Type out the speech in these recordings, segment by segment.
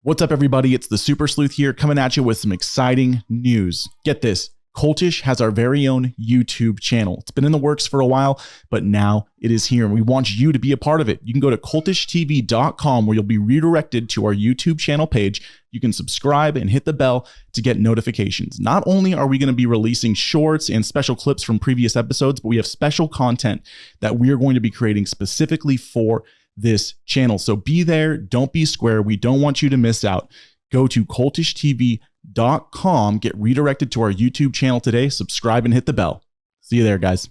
What's up, everybody? It's the Super Sleuth here, coming at you with some exciting news. Get this. Cultish has our very own YouTube channel. It's been in the works for a while, but now it is here, and we want you to be a part of it. You can go to cultishtv.com, where you'll be redirected to our YouTube channel page. You can subscribe and hit the bell to get notifications. Not only are we going to be releasing shorts and special clips from previous episodes, but we have special content that we are going to be creating specifically for this channel. So be there. Don't be square. We don't want you to miss out. Go to cultishtv.com, get redirected to our YouTube channel today, subscribe and hit the bell. See you there, guys.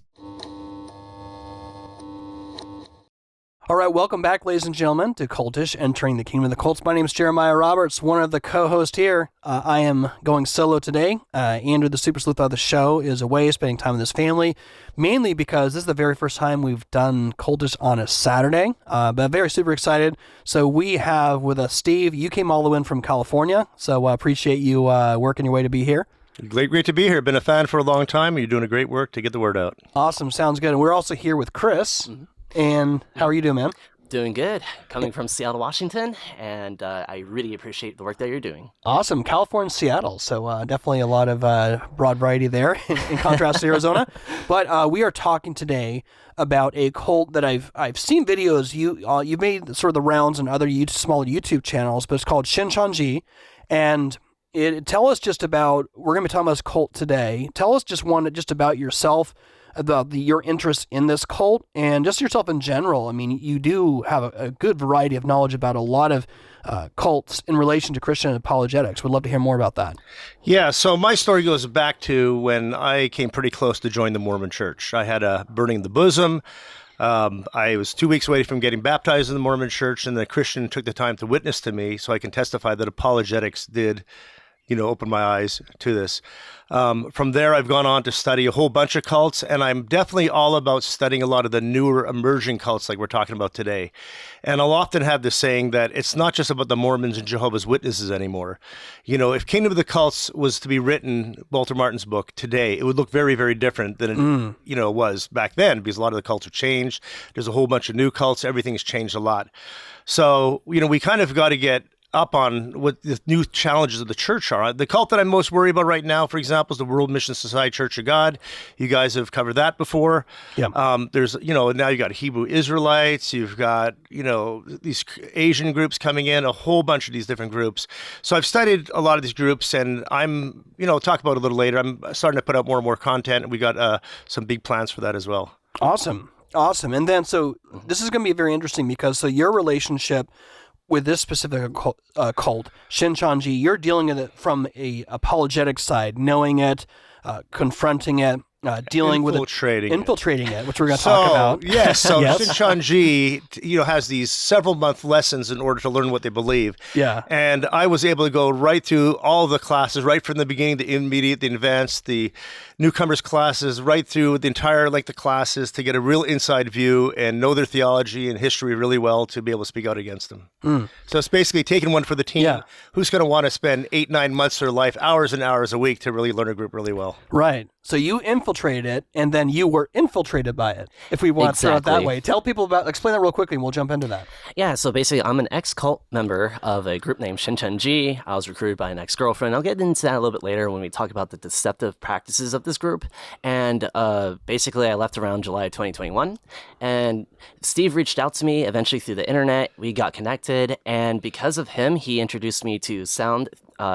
All right, welcome back, ladies and gentlemen, to Cultish, Entering the Kingdom of the Cults. My name is Jeremiah Roberts, one of the co-hosts here. I am going solo today. Andrew, the Super Sleuth of the show, is away, spending time with his family, mainly because this is the very first time we've done Cultish on a Saturday, but I'm very super excited. So we have with us Steve. You came all the way in from California, so appreciate you working your way to be here. Great to be here. Been a fan for a long time. You're doing a great work to get the word out. Awesome. Sounds good. And we're also here with Chris. Mm-hmm. And how are you doing, man? Doing good. Coming from Seattle, Washington, and I really appreciate the work that you're doing. Awesome. California, Seattle. So definitely a lot of broad variety there in contrast to Arizona. But we are talking today about a cult that I've seen videos. You've made sort of the rounds on other smaller YouTube channels, but it's called Shincheonji. And tell us just about, we're going to be talking about this cult today. Tell us just about yourself, about your interest in this cult, and just yourself in general. I mean, you do have a good variety of knowledge about a lot of cults in relation to Christian apologetics. Would love to hear more about that. Yeah, so my story goes back to when I came pretty close to join the Mormon Church. I had a burning in the bosom. I was 2 weeks away from getting baptized in the Mormon Church, and the Christian took the time to witness to me so I can testify that apologetics did open my eyes to this. From there, I've gone on to study a whole bunch of cults, and I'm definitely all about studying a lot of the newer emerging cults like we're talking about today. And I'll often have this saying that it's not just about the Mormons and Jehovah's Witnesses anymore. If Kingdom of the Cults was to be written, Walter Martin's book, today, it would look very, very different than it was back then, because a lot of the cults have changed. There's a whole bunch of new cults. Everything's changed a lot. So, we kind of got to get up on what the new challenges of the church are. The cult that I'm most worried about right now, for example, is the World Mission Society Church of God. You guys have covered that before. Yeah. There's, now you got Hebrew Israelites, you've got, these Asian groups coming in, a whole bunch of these different groups. So I've studied a lot of these groups, and I'm, talk about it a little later. I'm starting to put out more and more content, and we got some big plans for that as well. Awesome. And then, so this is going to be very interesting because your relationship with this specific cult, Shincheonji, you're dealing with it from a apologetic side, knowing it, confronting it, dealing with it, infiltrating it, which we're going to talk about. Yes, so yes. Shincheonji, has these several month lessons in order to learn what they believe. Yeah. And I was able to go right through all the classes, right from the beginning, the intermediate, the advanced, the newcomers classes, right through the entire length of classes to get a real inside view and know their theology and history really well to be able to speak out against them. So it's basically taking one for the team. Who's going to want to spend 8-9 months of their life, hours and hours a week to really learn a group really well. Right. So you infiltrated it, and then you were infiltrated by it, if we want to throw it that way. Tell people explain that real quickly, and we'll jump into that. Yeah, so basically, I'm an ex-cult member of a group named Shincheonji. I was recruited by an ex-girlfriend. I'll get into that a little bit later when we talk about the deceptive practices of this group. And basically, I left around July 2021, and Steve reached out to me eventually through the internet. We got connected, and because of him, he introduced me to sound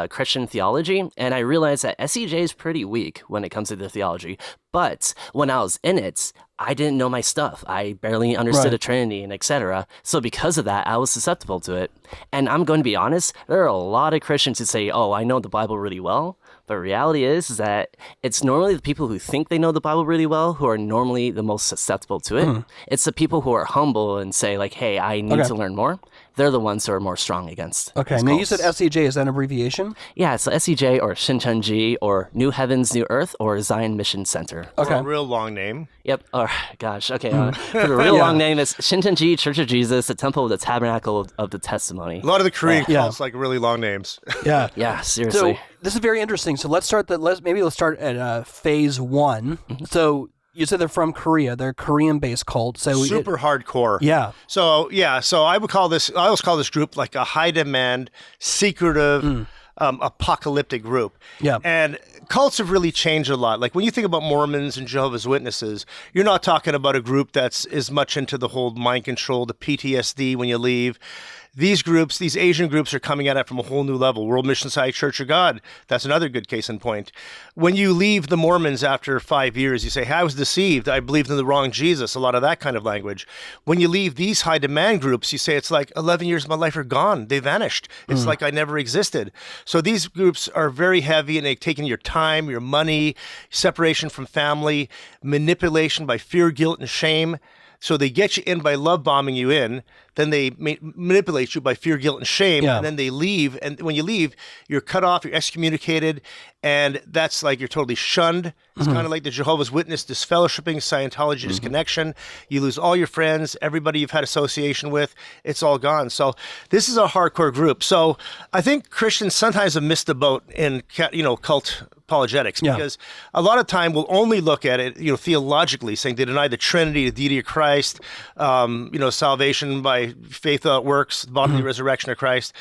Christian theology, and I realized that SEJ is pretty weak when it comes to the theology. But when I was in it, I didn't know my stuff. I barely understood a Trinity and etc. So because of that, I was susceptible to it. And I'm going to be honest, there are a lot of Christians who say, oh, I know the Bible really well. But reality is that it's normally the people who think they know the Bible really well who are normally the most susceptible to it. It's the people who are humble and say, like, hey, I need to learn more. They're the ones who are more strong against. Okay, now you said SEJ, is that an abbreviation? Yeah, so SEJ or Shincheonji or New Heavens, New Earth or Zion Mission Center. Okay. A real long name. Yep. Oh, gosh. Okay. For the real long name, it's Shincheonji Church of Jesus, the Temple of the Tabernacle of the Testimony. A lot of the Korean cults like really long names. Yeah. Yeah, seriously. So this is very interesting. So let's start at phase one. So you said they're from Korea. They're a Korean-based cult. So Super hardcore. Yeah. So I always call this group like a high demand, secretive, apocalyptic group. Yeah. And cults have really changed a lot. Like when you think about Mormons and Jehovah's Witnesses, you're not talking about a group that's as much into the whole mind control, the PTSD when you leave. These groups, these Asian groups are coming at it from a whole new level. World Mission Society Church of God, that's another good case in point. When you leave the Mormons after 5 years, you say, hey, I was deceived. I believed in the wrong Jesus, a lot of that kind of language. When you leave these high demand groups, you say, it's like 11 years of my life are gone. They vanished. It's like I never existed. So these groups are very heavy and they've taken your time, your money, separation from family, manipulation by fear, guilt, and shame. So they get you in by love bombing you in, then they manipulate you by fear, guilt, and shame, and then they leave. And when you leave, you're cut off, you're excommunicated, and that's like you're totally shunned. It's kind of like the Jehovah's Witness disfellowshipping, Scientology disconnection. You lose all your friends, everybody you've had association with, it's all gone. So this is a hardcore group. So I think Christians sometimes have missed the boat in cult apologetics because a lot of time we'll only look at it, theologically, saying they deny the Trinity, the deity of Christ, salvation by faith without works, the bodily resurrection of Christ.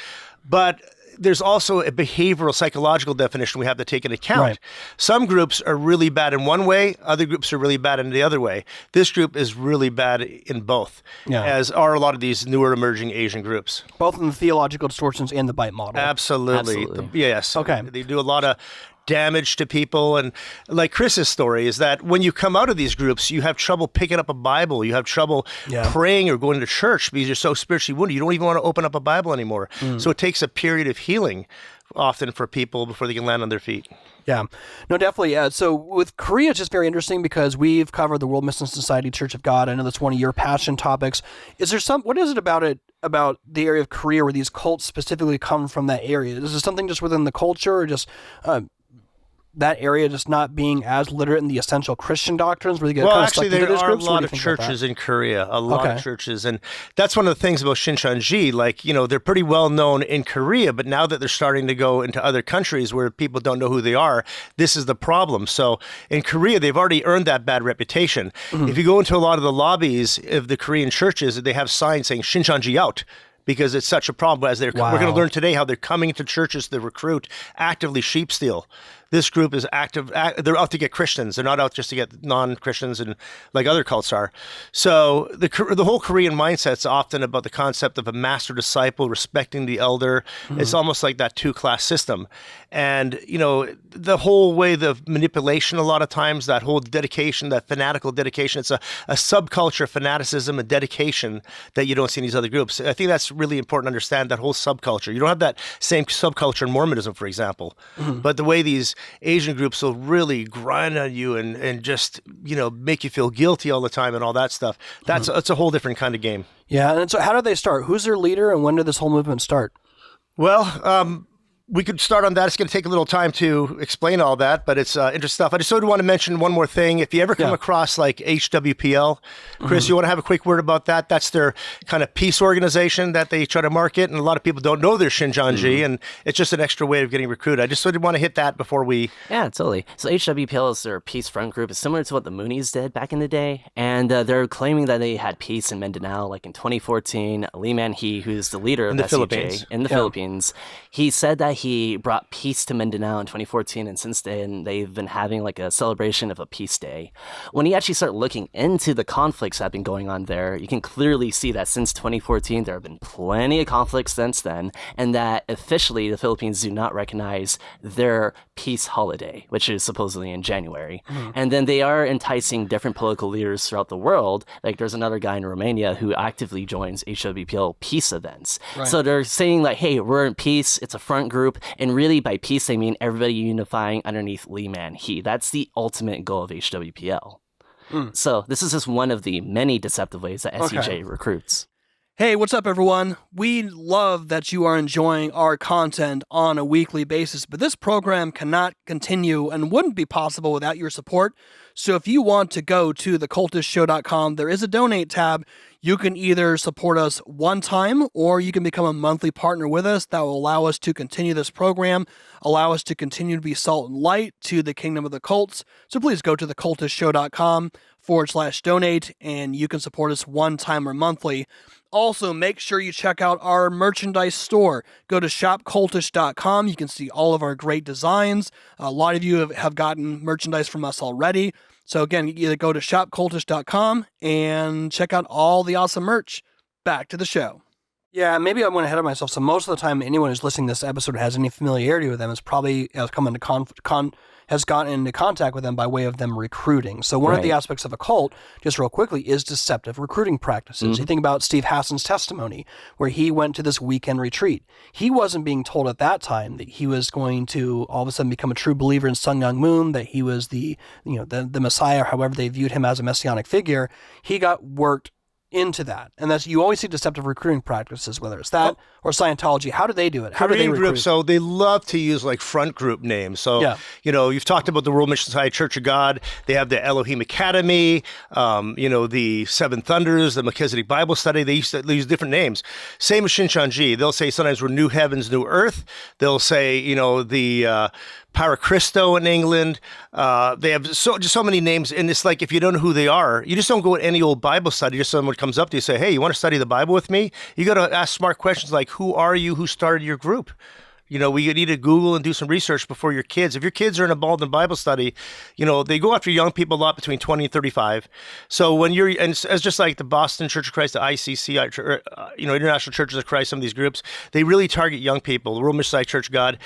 But there's also a behavioral, psychological definition we have to take into account. Right. Some groups are really bad in one way, other groups are really bad in the other way. This group is really bad in both, as are a lot of these newer emerging Asian groups. Both in the theological distortions and the bite model. Absolutely. Yes. Okay. They do a lot of damage to people. And like Chris's story is that when you come out of these groups, you have trouble picking up a Bible. You have trouble praying or going to church because you're so spiritually wounded. You don't even want to open up a Bible anymore. So it takes a period of healing often for people before they can land on their feet. Yeah, no, definitely. So with Korea, it's just very interesting because we've covered the World Mission Society Church of God. I know that's one of your passion topics. What is it about the area of Korea where these cults specifically come from that area? Is this something just within the culture or just that area just not being as literate in the essential Christian doctrines? Where they get actually, there are a lot of churches in Korea, a lot of churches. And that's one of the things about Shincheonji. Like, they're pretty well known in Korea, but now that they're starting to go into other countries where people don't know who they are, this is the problem. So in Korea, they've already earned that bad reputation. If you go into a lot of the lobbies of the Korean churches, they have signs saying Shincheonji out, because it's such a problem. We're going to learn today how they're coming into churches to recruit, actively sheep steal. This group is active. They're out to get Christians. They're not out just to get non-Christians and like other cults are. So the whole Korean mindset's often about the concept of a master disciple, respecting the elder. It's almost like that two-class system. And, the whole way, the manipulation a lot of times, that whole dedication, that fanatical dedication, it's a subculture of fanaticism and dedication that you don't see in these other groups. I think that's really important to understand, that whole subculture. You don't have that same subculture in Mormonism, for example. But the way these Asian groups will really grind on you and just, make you feel guilty all the time and all that stuff. It's a whole different kind of game. Yeah. And so how did they start? Who's their leader and when did this whole movement start? Well, we could start on that. It's going to take a little time to explain all that, but it's interesting stuff. I just sort of want to mention one more thing. If you ever come across like HWPL, Chris, you want to have a quick word about that? That's their kind of peace organization that they try to market, and a lot of people don't know they're Shincheonji, and it's just an extra way of getting recruited. I just sort of want to hit that before we... Yeah, totally. So HWPL is their peace front group. It's similar to what the Moonies did back in the day, and they're claiming that they had peace in Mindanao. Like in 2014, Lee Man-hee, who's the leader of SCJ in the Philippines, he said that he brought peace to Mindanao in 2014, and since then they've been having like a celebration of a peace day. When you actually start looking into the conflicts that have been going on there, you can clearly see that since 2014 there have been plenty of conflicts since then, and that officially the Philippines do not recognize their peace holiday, which is supposedly in January. And then they are enticing different political leaders throughout the world. Like there's another guy in Romania who actively joins HWPL peace events. So they're saying like, hey, we're in peace, it's a front group, and really by peace they mean everybody unifying underneath Lee Man-hee. That's the ultimate goal of HWPL. So this is just one of the many deceptive ways that SCJ recruits. Hey, what's up, everyone? We love that you are enjoying our content on a weekly basis, but this program cannot continue and wouldn't be possible without your support. So if you want to go to thecultishtshow.com, there is a donate tab. You can either support us one time or you can become a monthly partner with us. That will allow us to continue this program, allow us to continue to be salt and light to the kingdom of the cults. So please go to thecultishtshow.com/donate and you can support us one time or monthly. Also, make sure you check out our merchandise store. Go to shopcultish.com. You can see all of our great designs. A lot of you have gotten merchandise from us already. So again, you either go to shopcultish.com and check out all the awesome merch. Back to the show. Yeah, maybe I went ahead of myself. So most of the time, anyone who's listening to this episode has any familiarity with them has probably has gotten into contact with them by way of them recruiting. So one of the aspects of a cult, just real quickly, is deceptive recruiting practices. You think about Steve Hassan's testimony, where he went to this weekend retreat. He wasn't being told at that time that he was going to all of a sudden become a true believer in Sun Myung Moon, that he was the Messiah, or however they viewed him as a messianic figure. He got worked into that. And that's, you always see deceptive recruiting practices, whether it's that or Scientology. How do they do it? How do they recruit? Groups, so they love to use like front group names. So, you've talked about the World Mission Society Church of God. They have the Elohim Academy, the Seven Thunders, the Melchizedek Bible Study. They use different names. Same with Shincheonji. They'll say sometimes we're New Heavens, New Earth. They'll say, the Paracristo in England. They have so many names. And it's like, if you don't know who they are, you just don't go to any old Bible study. Just someone comes up to you and say, hey, you want to study the Bible with me? You got to ask smart questions like, who are you? Who started your group? We need to Google and do some research before your kids. If your kids are involved in Bible study, they go after young people a lot between 20 and 35. So when and it's just like the Boston Church of Christ, the ICC, International Churches of Christ, some of these groups, they really target young people. The World Mission Society Church of God.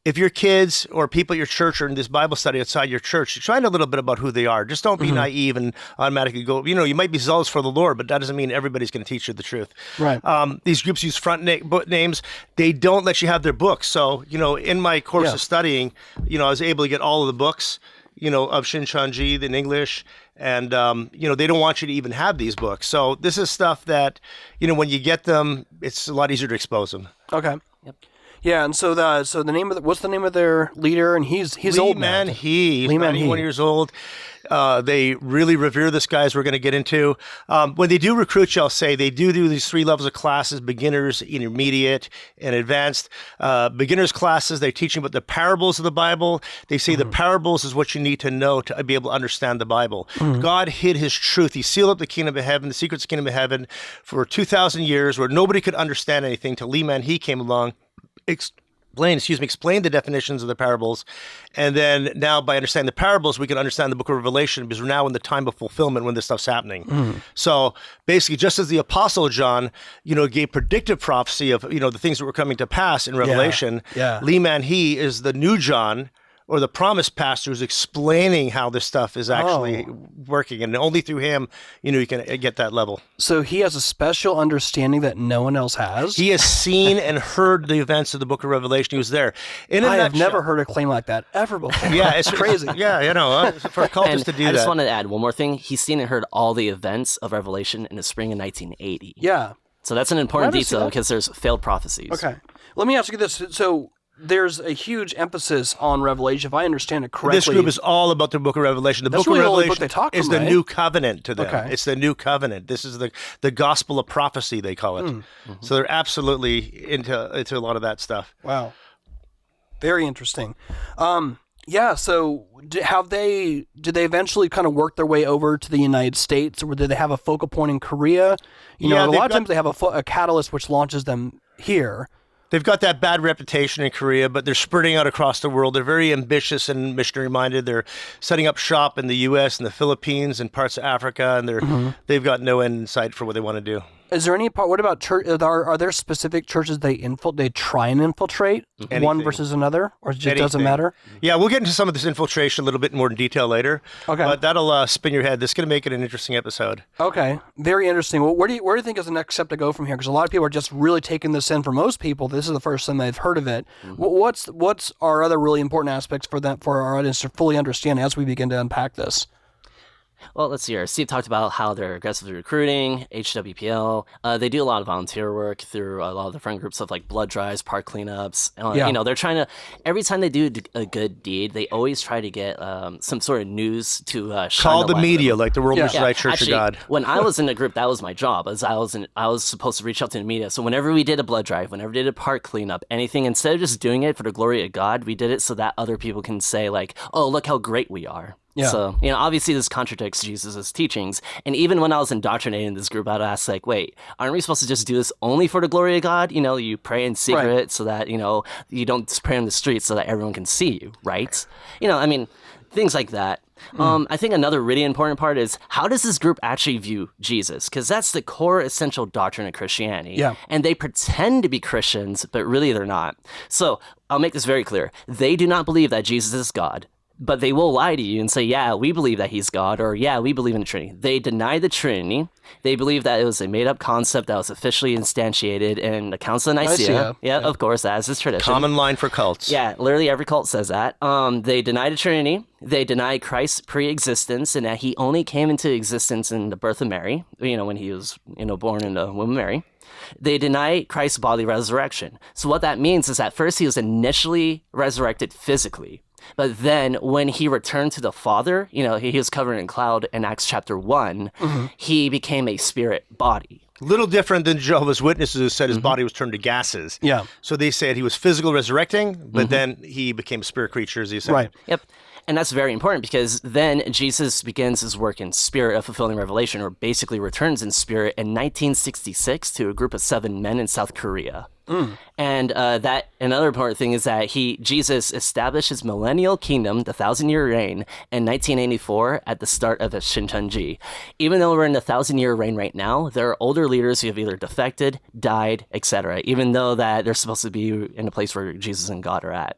If your kids or people at your church are in this Bible study outside your church, find a little bit about who they are. Just don't be naive and automatically go, you might be zealous for the Lord, but that doesn't mean everybody's going to teach you the truth. Right. These groups use book names. They don't let you have their books. So, in my course of studying, I was able to get all of the books, of Shincheonji in English. And, they don't want you to even have these books. So this is stuff that, when you get them, it's a lot easier to expose them. Okay. Yep. Yeah, and so the name of what's the name of their leader? And he's old man. He's 91 years old. They really revere this guy, as we're going to get into. When they do recruit you, I'll say they do these 3 levels of classes: beginners, intermediate, and advanced. Beginners classes, they're teaching about the parables of the Bible. They say the parables is what you need to know to be able to understand the Bible. God hid his truth. He sealed up the kingdom of heaven, the secrets of the kingdom of heaven, for 2,000 years, where nobody could understand anything till Lee Man-hee came along. Explain the definitions of the parables. And then now, by understanding the parables, we can understand the book of Revelation, because we're now in the time of fulfillment when this stuff's happening. So basically, just as the Apostle John, gave predictive prophecy of, the things that were coming to pass in Revelation, Lee Man-hee is the new John, or the promised pastor, who's explaining how this stuff is actually working. And only through him, you can get that level. So he has a special understanding that no one else has? He has seen and heard the events of the book of Revelation. He was there. I have never heard a claim like that ever before. Yeah, it's crazy. Yeah, for a cultist to do that. I just wanted to add one more thing. He's seen and heard all the events of Revelation in the spring of 1980. Yeah. So that's an important detail, because there's failed prophecies. Okay. Let me ask you this. So there's a huge emphasis on Revelation, if I understand it correctly. This group is all about the book of Revelation. The book of Revelation is the new covenant to them. Okay. It's the new covenant. This is the gospel of prophecy, they call it. So they're absolutely into a lot of that stuff. Wow. Very interesting. So did they eventually kind of work their way over to the United States, or did they have a focal point in Korea? A lot of times they have a catalyst which launches them here. They've got that bad reputation in Korea, but they're spreading out across the world. They're very ambitious and missionary-minded. They're setting up shop in the U.S. and the Philippines and parts of Africa, and they've got no end in sight for what they want to do. Is there any part? What about church? Are there specific churches they try and infiltrate one versus another, or it just doesn't matter? Yeah, we'll get into some of this infiltration a little bit more in detail later. Okay, but that'll spin your head. This is going to make it an interesting episode. Okay, very interesting. Well, where do you think is the next step to go from here? Because a lot of people are just really taking this in. For most people, this is the first time they've heard of it. What's our other really important aspects for our audience to fully understand as we begin to unpack this? Well, let's see here. Steve talked about how they're aggressively recruiting, HWPL. They do a lot of volunteer work through a lot of different groups of like blood drives, park cleanups. Yeah. You know, they're trying to, every time they do a good deed, they always try to get some sort of news to shine Call a the light on media, them. like the World Yeah. Messiah Church Actually, of God. when I was in the group, that was my job. As I was supposed to reach out to the media. So whenever we did a blood drive, whenever we did a park cleanup, anything, instead of just doing it for the glory of God, we did it so that other people can say like, "Oh, look how great we are." Yeah. So, you know, obviously this contradicts Jesus' teachings. And even when I was indoctrinating this group, I'd ask like, wait, aren't we supposed to just do this only for the glory of God? You know, you pray in secret Right. so that, you know, you don't just pray in the streets so that everyone can see you, right? You know, I mean, things like that. I think another really important part is how does this group actually view Jesus? Because that's the core essential doctrine of Christianity. Yeah. And they pretend to be Christians, but really they're not. So I'll make this very clear. They do not believe that Jesus is God. But they will lie to you and say, yeah, we believe that he's God, or yeah, we believe in the Trinity. They deny the Trinity. They believe that it was a made-up concept that was officially instantiated in the Council of Nicaea. Yeah, of course, as is tradition. Common line for cults. Yeah, literally every cult says that. They deny the Trinity. They deny Christ's pre-existence and that he only came into existence in the birth of Mary, you know, when he was, you know, born in the womb of Mary. They deny Christ's bodily resurrection. So what that means is that first he was initially resurrected physically. But then when he returned to the Father, you know, he was covered in cloud in Acts chapter 1, he became a spirit body. Little different than Jehovah's Witnesses who said his body was turned to gases. Yeah. So they said he was physical resurrecting, but then he became a spirit creature, as you said. Right. Yep. And that's very important because then Jesus begins his work in spirit of fulfilling revelation, or basically returns in spirit in 1966 to a group of 7 men in South Korea. And that another important thing is that Jesus established his millennial kingdom, the 1,000-year reign, in 1984 at the start of his Shincheonji. Even though we're in the 1,000-year reign right now, there are older leaders who have either defected, died, etc. Even though that they're supposed to be in a place where Jesus and God are at.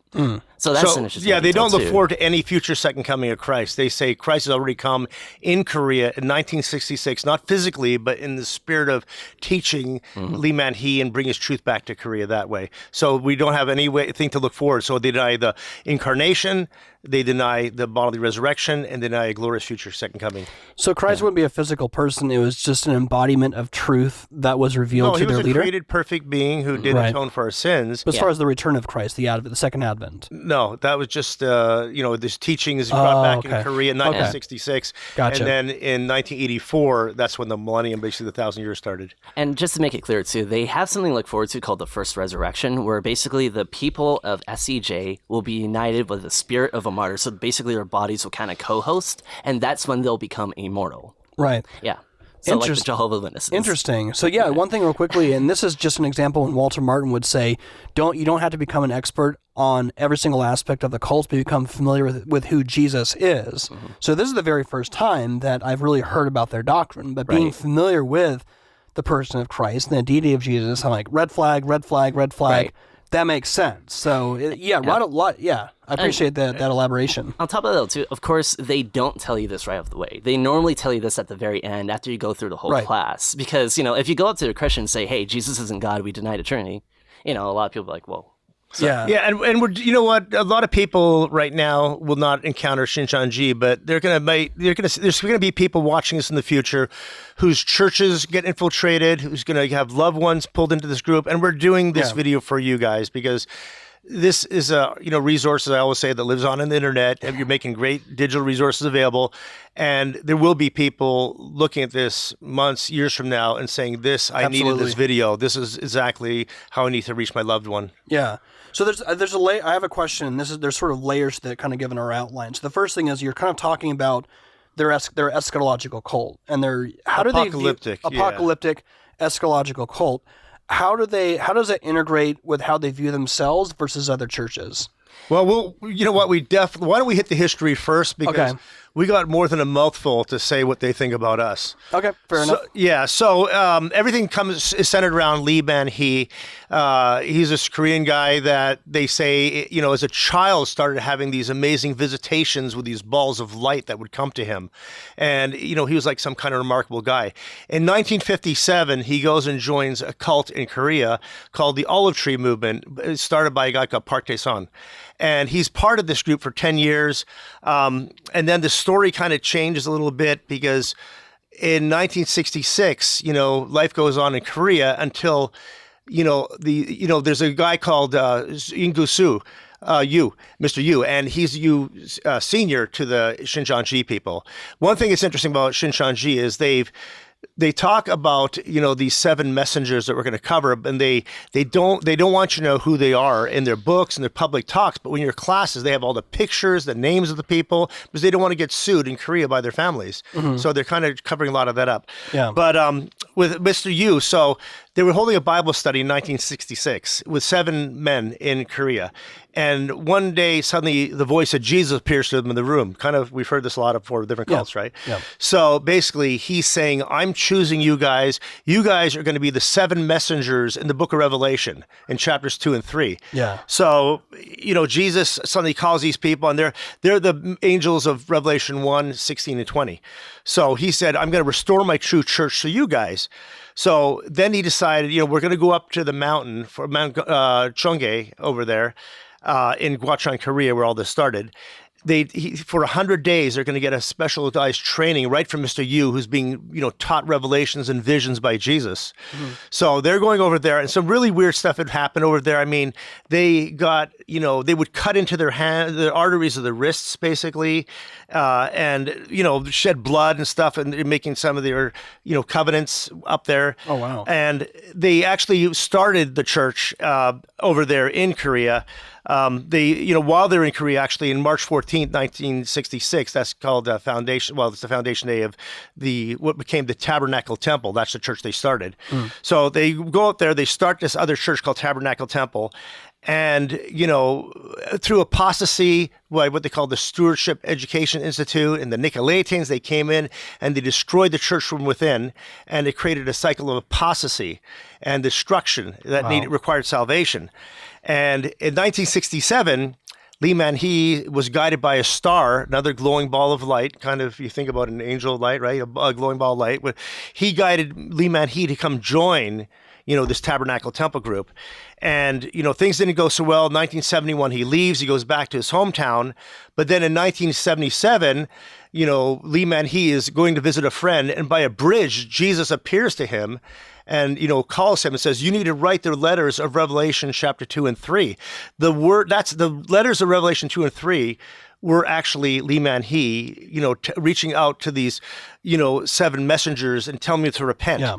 So that's an interesting yeah, they detail, don't look too. forward to any future second coming of Christ. They say Christ has already come in Korea in 1966, not physically, but in the spirit of teaching Lee Man-hee and bring his truth back to Korea that way. So we don't have anything to look forward. So they deny the incarnation, they deny the bodily resurrection, and deny a glorious future second coming. So Christ wouldn't be a physical person. It was just an embodiment of truth that was revealed to he their was a leader. created perfect being who did Right. atone for our sins. But as far as the return of Christ, the second advent. No, that was just, this teaching is brought back in Korea in 1966. Gotcha. And then in 1984, that's when the millennium, basically the 1,000 years started. And just to make it clear, too, they have something to look forward to called the First Resurrection, where basically the people of SEJ will be united with the spirit of a martyr. So basically their bodies will kind of co-host, and that's when they'll become immortal. Right. Yeah. So like the Jehovah's Witnesses. Interesting. So yeah, one thing real quickly, and this is just an example when Walter Martin would say, you don't have to become an expert on every single aspect of the cult, but become familiar with who Jesus is. So this is the very first time that I've really heard about their doctrine, but being familiar with the person of Christ and the deity of Jesus, I'm like, red flag, red flag, red flag. Right. That makes sense. So right a lot. Yeah, I appreciate that elaboration. On top of that, too, of course, they don't tell you this right off the way. They normally tell you this at the very end after you go through the whole class. Because, if you go up to a Christian and say, hey, Jesus isn't God, we deny the Trinity, a lot of people are like, whoa. So, yeah, and we're, you know what? A lot of people right now will not encounter Shincheonji, but there's going to be people watching us in the future whose churches get infiltrated, who's going to have loved ones pulled into this group, and we're doing this video for you guys because this is a resource, as I always say, that lives on the internet. And you're making great digital resources available, and there will be people looking at this months, years from now, and saying, I needed this video. This is exactly how I need to reach my loved one. Yeah. So there's a I have a question. There's sort of layers that kind of given our outline. So the first thing is you're kind of talking about their eschatological cult and apocalyptic eschatological cult. How does it integrate with how they view themselves versus other churches? Well, you know what? Why don't we hit the history first, because we got more than a mouthful to say what they think about us. Okay, fair enough. Yeah, so everything is centered around Lee Man-hee. He's this Korean guy that they say, as a child started having these amazing visitations with these balls of light that would come to him. And, he was like some kind of remarkable guy. In 1957, he goes and joins a cult in Korea called the Olive Tree Movement. It's started by a guy called Park Tae-son. And he's part of this group for 10 years. And then the story kind of changes a little bit because in 1966, life goes on in Korea until, there's a guy called Ingusu, Mr. Yu, and he's senior to the Shincheonji people. One thing that's interesting about Shincheonji is they talk about these 7 messengers that we're going to cover, and they don't want you to know who they are in their books and their public talks, but when your classes they have all the pictures, the names of the people, because they don't want to get sued in Korea by their families. So they're kind of covering a lot of that up. Yeah. But with Mr. Yu, so they were holding a Bible study in 1966 with 7 men in Korea. And one day, suddenly, the voice of Jesus appears to them in the room. Kind of, we've heard this a lot of for different cults, right? Yeah. So basically, he's saying, I'm choosing you guys. You guys are going to be the 7 messengers in the book of Revelation in chapters 2 and 3. Yeah. So, Jesus suddenly calls these people, and they're the angels of Revelation 1, 16 and 20. So he said, I'm going to restore my true church to you guys. So then he decided, we're going to go up to the mountain, for Mount Chonghae over there in Gwacheon, Korea, where all this started. For 100 days, they're going to get a specialized training right from Mr. Yu, who's being, taught revelations and visions by Jesus. So they're going over there, and some really weird stuff had happened over there. I mean, they got, they would cut into their the arteries of the wrists, basically, and, shed blood and stuff, and they're making some of their, covenants up there. Oh, wow. And they actually started the church over there in Korea. While they're in Korea, actually, in March 14th, 1966, that's called the foundation. Well, it's the foundation day of what became the Tabernacle Temple. That's the church they started. So they go out there, they start this other church called Tabernacle Temple. And, through apostasy, what they call the Stewardship Education Institute and the Nicolaitans, they came in and they destroyed the church from within, and it created a cycle of apostasy and destruction that required salvation. And in 1967, Lee Man-hee was guided by a star, another glowing ball of light, kind of, you think about an angel of light, right? A glowing ball of light. He guided Lee Man-hee to come join, this Tabernacle Temple group. And, things didn't go so well. In 1971, he leaves. He goes back to his hometown. But then in 1977, Lee Man-hee is going to visit a friend. And by a bridge, Jesus appears to him and, calls him and says, you need to write the letters of Revelation chapter 2 and 3. The letters of Revelation 2 and 3 were actually Lee Man-hee, reaching out to these, 7 messengers and telling them to repent. Yeah.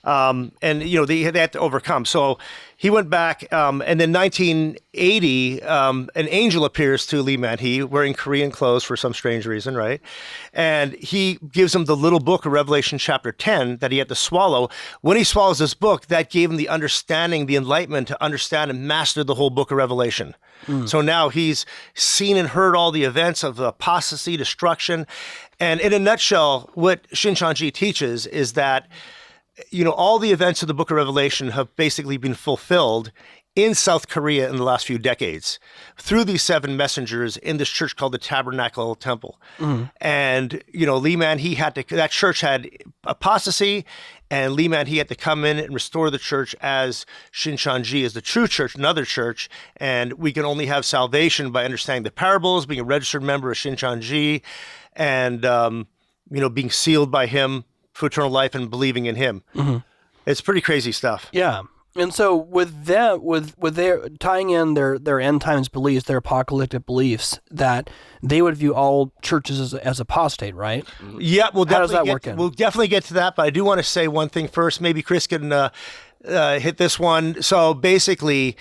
And they had to overcome. So he went back, and then 1980, an angel appears to Lee Man-hee wearing Korean clothes for some strange reason, right? And he gives him the little book of Revelation chapter 10 that he had to swallow. When he swallows this book, that gave him the understanding, the enlightenment to understand and master the whole book of Revelation. So now he's seen and heard all the events of apostasy, destruction. And in a nutshell, what Shincheonji teaches is that all the events of the book of Revelation have basically been fulfilled in South Korea in the last few decades through these 7 messengers in this church called the Tabernacle Temple. And, Lee Man-hee that church had apostasy, and Lee Man-hee had to come in and restore the church as Shincheonji, as the true church, another church. And we can only have salvation by understanding the parables, being a registered member of Shincheonji, and, being sealed by him for eternal life and believing in him. It's pretty crazy stuff. Yeah. And so with their tying in their end times beliefs, their apocalyptic beliefs, that they would view all churches as apostate, right? Yeah, How does that work in? We'll definitely get to that, but I do want to say one thing first. Maybe Chris can hit this one. So basically,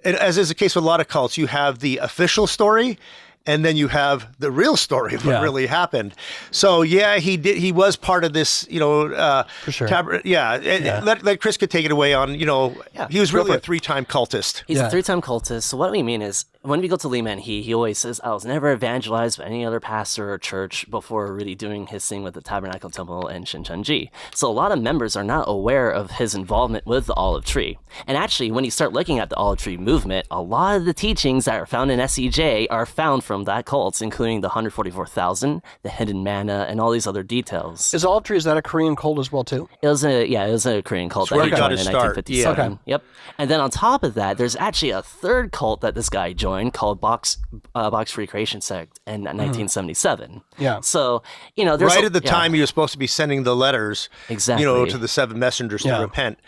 as is the case with a lot of cults, you have the official story, and then you have the real story of what really happened. So he was part of this, For sure. Let Chris could take it away on, he was really a 3-time cultist. He's a 3-time cultist. So what we mean is, when we go to Lee Man-hee, he always says, I was never evangelized by any other pastor or church before really doing his thing with the Tabernacle Temple and Shincheonji. So a lot of members are not aware of his involvement with the olive tree. And actually, when you start looking at the olive tree movement, a lot of the teachings that are found in SEJ are found from that cult, including the 144,000, the hidden manna, and all these other details. Is olive tree, is that a Korean cult as well, too? It was a Korean cult that he joined in 1957. Okay. Yep. And then on top of that, there's actually a third cult that this guy joined joined called Box Free Creation Sect in 1977. Yeah. So, there's right at the time he was supposed to be sending the letters, Exactly. to the 7 messengers to repent.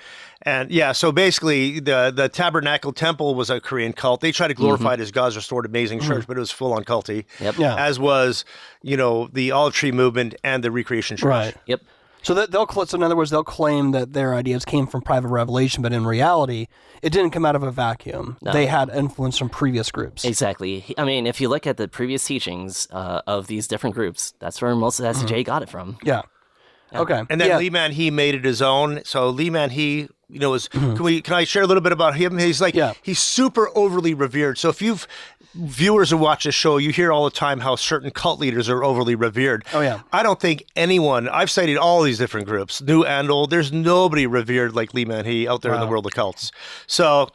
And so basically the Tabernacle Temple was a Korean cult. They tried to glorify it as God's restored amazing church, but it was full on culty. Yep. Yeah. As was, the Olive Tree movement and the Recreation Church. Right. Yep. So so in other words, they'll claim that their ideas came from private revelation, but in reality, it didn't come out of a vacuum. No. They had influence from previous groups. Exactly. I mean, if you look at the previous teachings of these different groups, that's where most of the SJ got it from. Yeah. Okay. And then Lee Man-hee made it his own. So Lee Man-hee, was can I share a little bit about him? He's he's super overly revered. So if viewers who watch this show, you hear all the time how certain cult leaders are overly revered. Oh yeah. I don't think anyone, I've studied all these different groups, new and old, there's nobody revered like Lee Man-hee out there in the world of cults. So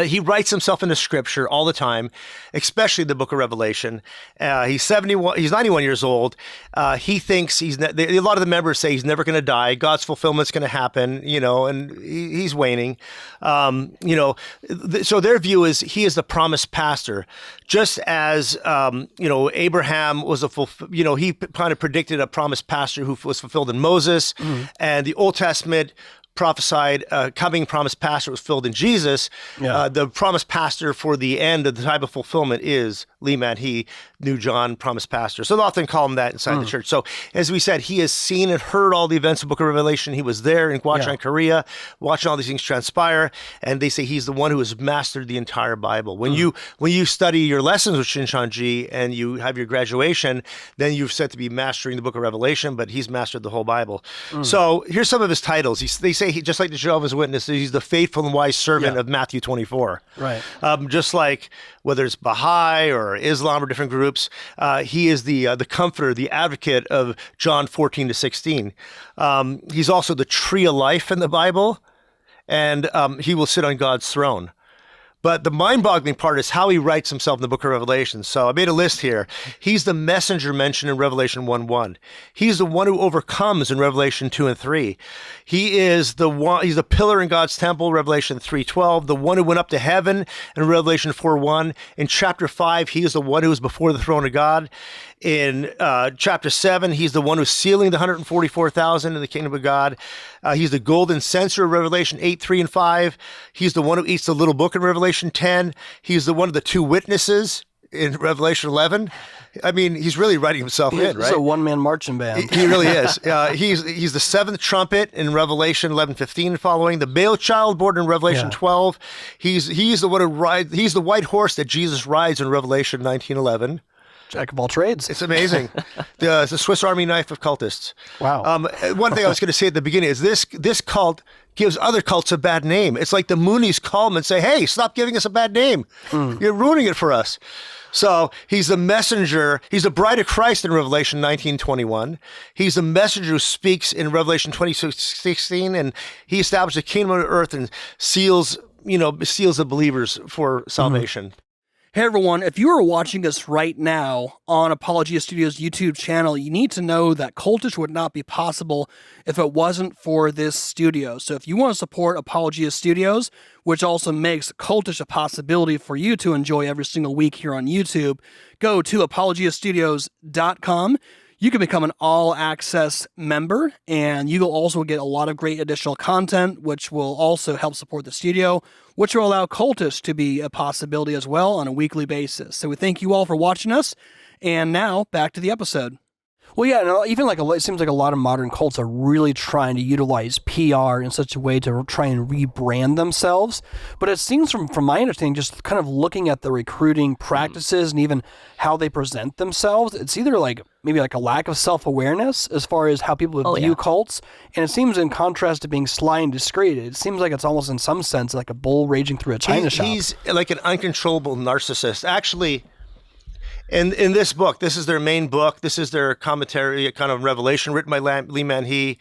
he writes himself into scripture all the time, especially the book of Revelation. He's 91 years old. He thinks a lot of the members say he's never going to die. God's fulfillment's going to happen, and he's waning. So their view is he is the promised pastor, just as, Abraham was he kind of predicted a promised pastor who was fulfilled in Moses, and the Old Testament prophesied coming promised pastor was filled in Jesus. The promised pastor for the end of the time of fulfillment is Lee Man-hee, New John, promised pastor. So they often call him that inside the church. So as we said, he has seen and heard all the events of the book of Revelation. He was there in Gwacheon, Korea, watching all these things transpire. And they say he's the one who has mastered the entire Bible. When you study your lessons with Shincheonji and you have your graduation, then you're said to be mastering the book of Revelation, but he's mastered the whole Bible. So here's some of his titles. They say just like the Jehovah's Witnesses, he's the faithful and wise servant of Matthew 24. Right. Just like whether it's Baha'i or Islam or different groups, he is the comforter, the advocate of John 14-16. He's also the tree of life in the Bible, and he will sit on God's throne. But the mind-boggling part is how he writes himself in the book of Revelation. So I made a list here. He's the messenger mentioned in Revelation 1:1. He's the one who overcomes in Revelation 2 and 3. He is the one. He's the pillar in God's temple, Revelation 3:12. The one who went up to heaven in Revelation 4:1. In chapter 5, he is the one who is before the throne of God. In chapter 7, he's the one who's sealing the 144,000 in the kingdom of God. He's the golden censer of Revelation 8:3 and 5. He's the one who eats the little book in Revelation 10. He's the one of the 2 witnesses in Revelation 11. I mean, he's really writing himself in, right? It's a one-man marching band. He really is. He's the 7th trumpet in Revelation 11:15 and following. The male child born in Revelation 12. He's the one who rides. He's the white horse that Jesus rides in Revelation 19:11. Jack of all trades. It's amazing. The Swiss Army knife of cultists. Wow. One thing I was going to say at the beginning is this cult gives other cults a bad name. It's like the Moonies call them and say, hey, stop giving us a bad name. You're ruining it for us. So he's the messenger. He's the bride of Christ in Revelation 19:21. He's the messenger who speaks in Revelation 20:16, and he established the kingdom of earth and seals the believers for salvation. Hey everyone, if you are watching us right now on Apologia Studios YouTube channel, you need to know that Cultish would not be possible if it wasn't for this studio. So if you want to support Apologia Studios, which also makes Cultish a possibility for you to enjoy every single week here on YouTube, go to apologiastudios.com. You can become an all-access member, and you will also get a lot of great additional content, which will also help support the studio, which will allow Cultish to be a possibility as well on a weekly basis. So we thank you all for watching us, and now back to the episode. Well, yeah, no, even it seems like a lot of modern cults are really trying to utilize PR in such a way to try and rebrand themselves. But it seems from my understanding, just kind of looking at the recruiting practices and even how they present themselves, it's either maybe a lack of self-awareness as far as how people view cults. And it seems in contrast to being sly and discreet, it seems like it's almost in some sense like a bull raging through a china shop. He's like an uncontrollable narcissist. Actually, in this book, this is their main book. This is their commentary, kind of Revelation, written by Lee Man-hee.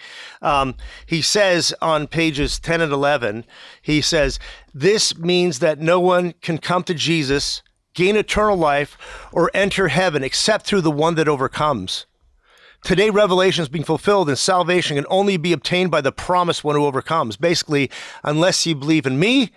He says on pages 10 and 11, he says, this means that no one can come to Jesus, gain eternal life, or enter heaven except through the one that overcomes. Today, revelation is being fulfilled, and salvation can only be obtained by the promised one who overcomes. Basically, unless you believe in me,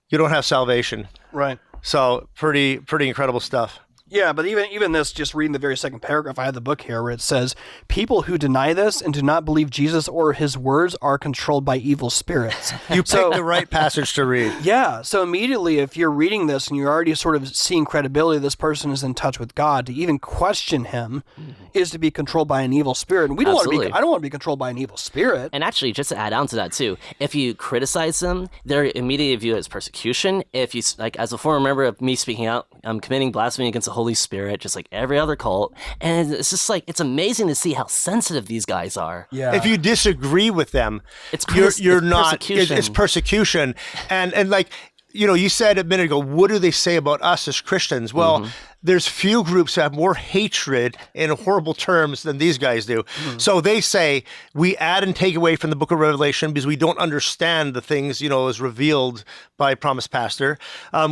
you don't have salvation. Right. So pretty incredible stuff. Yeah, but even this, just reading the very second paragraph, I have the book here where it says, people who deny this and do not believe Jesus or his words are controlled by evil spirits. You picked the right passage to read. Yeah, so immediately if you're reading this and you're already sort of seeing credibility, this person is in touch with God, to even question him is to be controlled by an evil spirit. And we don't want to be, I don't want to be controlled by an evil spirit. And actually, just to add on to that too, if you criticize them, they're immediately viewed as persecution. If you, like, as a former member of me speaking out, I'm committing blasphemy against the Holy Spirit, just like every other cult. And it's just like, it's amazing to see how sensitive these guys are. Yeah. If you disagree with them, you're not, persecution. It's persecution. And like, you know, you said a minute ago, what do they say about us as Christians? Well, there's few groups that have more hatred in horrible terms than these guys do. So they say we add and take away from the book of Revelation because we don't understand the things, you know, as revealed by promised pastor.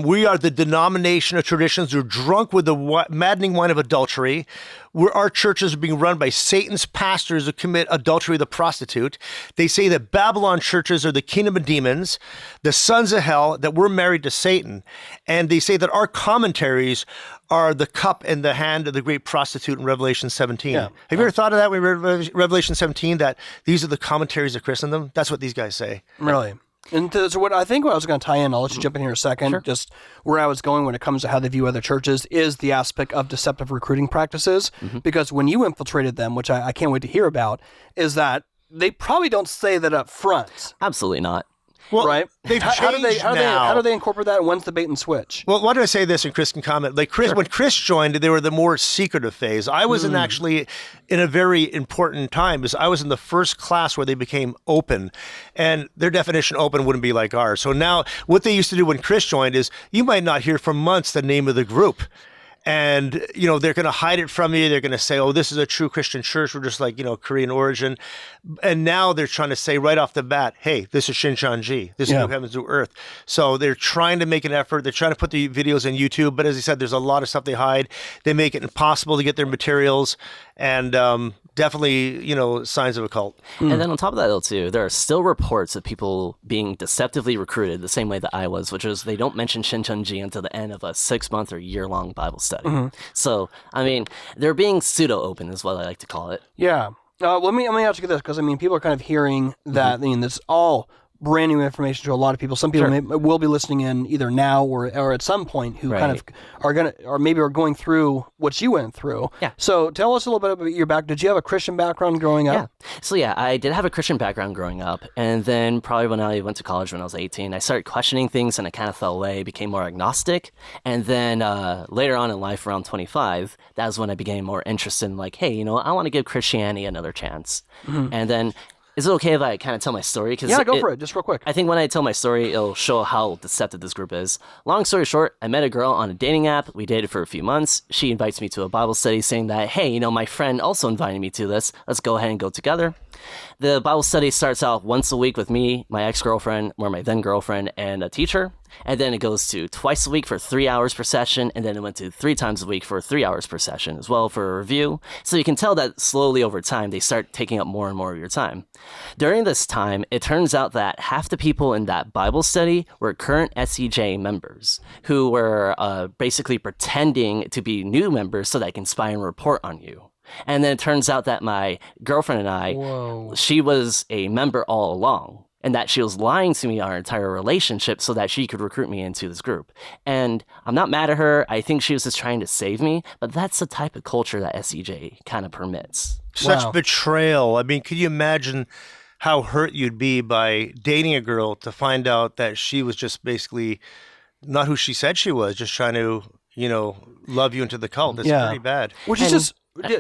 We are the denomination of traditions who are drunk with the maddening wine of adultery. Our churches are being run by Satan's pastors who commit adultery with a prostitute. They say that Babylon churches are the kingdom of demons, the sons of hell, that we're married to Satan. And they say that our commentaries are the cup in the hand of the great prostitute in Revelation 17. Yeah. Have you ever thought of that when we read Revelation 17, that these are the commentaries of Christendom? That's what these guys say. Really. And so what I was going to tie in, I'll let you jump in here a second, just where I was going when it comes to how they view other churches is the aspect of deceptive recruiting practices. Because when you infiltrated them, which I can't wait to hear about, is that they probably don't say that up front. Absolutely not. Well, right? they've How changed now. How do they incorporate that? When's the bait and switch? Well, why do I say this, and Chris can comment? Like when Chris joined, they were the more secretive phase. I was actually in a very important time, because I was in the first class where they became open, and their definition open wouldn't be like ours. So now what they used to do when Chris joined is you might not hear for months the name of the group. And, you know, they're going to hide it from you. They're going to say, oh, this is a true Christian church. We're just like, you know, Korean origin. And now they're trying to say right off the bat, hey, this is Shincheonji. This is New Heavens, New Earth. So they're trying to make an effort. They're trying to put the videos on YouTube. But as I said, there's a lot of stuff they hide. They make it impossible to get their materials. And definitely, you know, signs of a cult. And then on top of that, though, too, there are still reports of people being deceptively recruited the same way that I was, which is they don't mention Shincheonji until the end of a 6-month or year-long Bible study. So, I mean, they're being pseudo-open is what I like to call it. Yeah. Let me ask you this, because I mean, people are kind of hearing that. I mean, this all brand new information to a lot of people. Some people will be listening in either now or at some point who kind of are gonna, or maybe are going through what you went through. Yeah. So tell us a little bit about your background. Did you have a Christian background growing up? Yeah. So yeah, I did have a Christian background growing up, and then probably when I went to college when I was 18, I started questioning things and I kind of fell away, became more agnostic, and then later on in life, around 25, that was when I became more interested in like, hey, you know, I want to give Christianity another chance, and then. Is it okay if I kind of tell my story? Yeah, go for it, just real quick. I think when I tell my story, it'll show how deceptive this group is. Long story short, I met a girl on a dating app. We dated for a few months. She invites me to a Bible study saying that, hey, you know, my friend also invited me to this. Let's go ahead and go together. The Bible study starts out once a week with me, my ex-girlfriend, or my then-girlfriend, and a teacher. And then it goes to twice a week for 3 hours per session, and then it went to 3 times a week for 3 hours per session as well for a review. So you can tell that slowly over time, they start taking up more and more of your time. During this time, it turns out that half the people in that Bible study were current SEJ members who were basically pretending to be new members so they can spy and report on you. And then it turns out that my girlfriend and I, she was a member all along. And that she was lying to me our entire relationship so that she could recruit me into this group. And I'm not mad at her. I think she was just trying to save me. But that's the type of culture that SEJ kind of permits. Such betrayal. I mean, could you imagine how hurt you'd be by dating a girl to find out that she was just basically not who she said she was, just trying to, you know, love you into the cult? It's pretty bad. Which is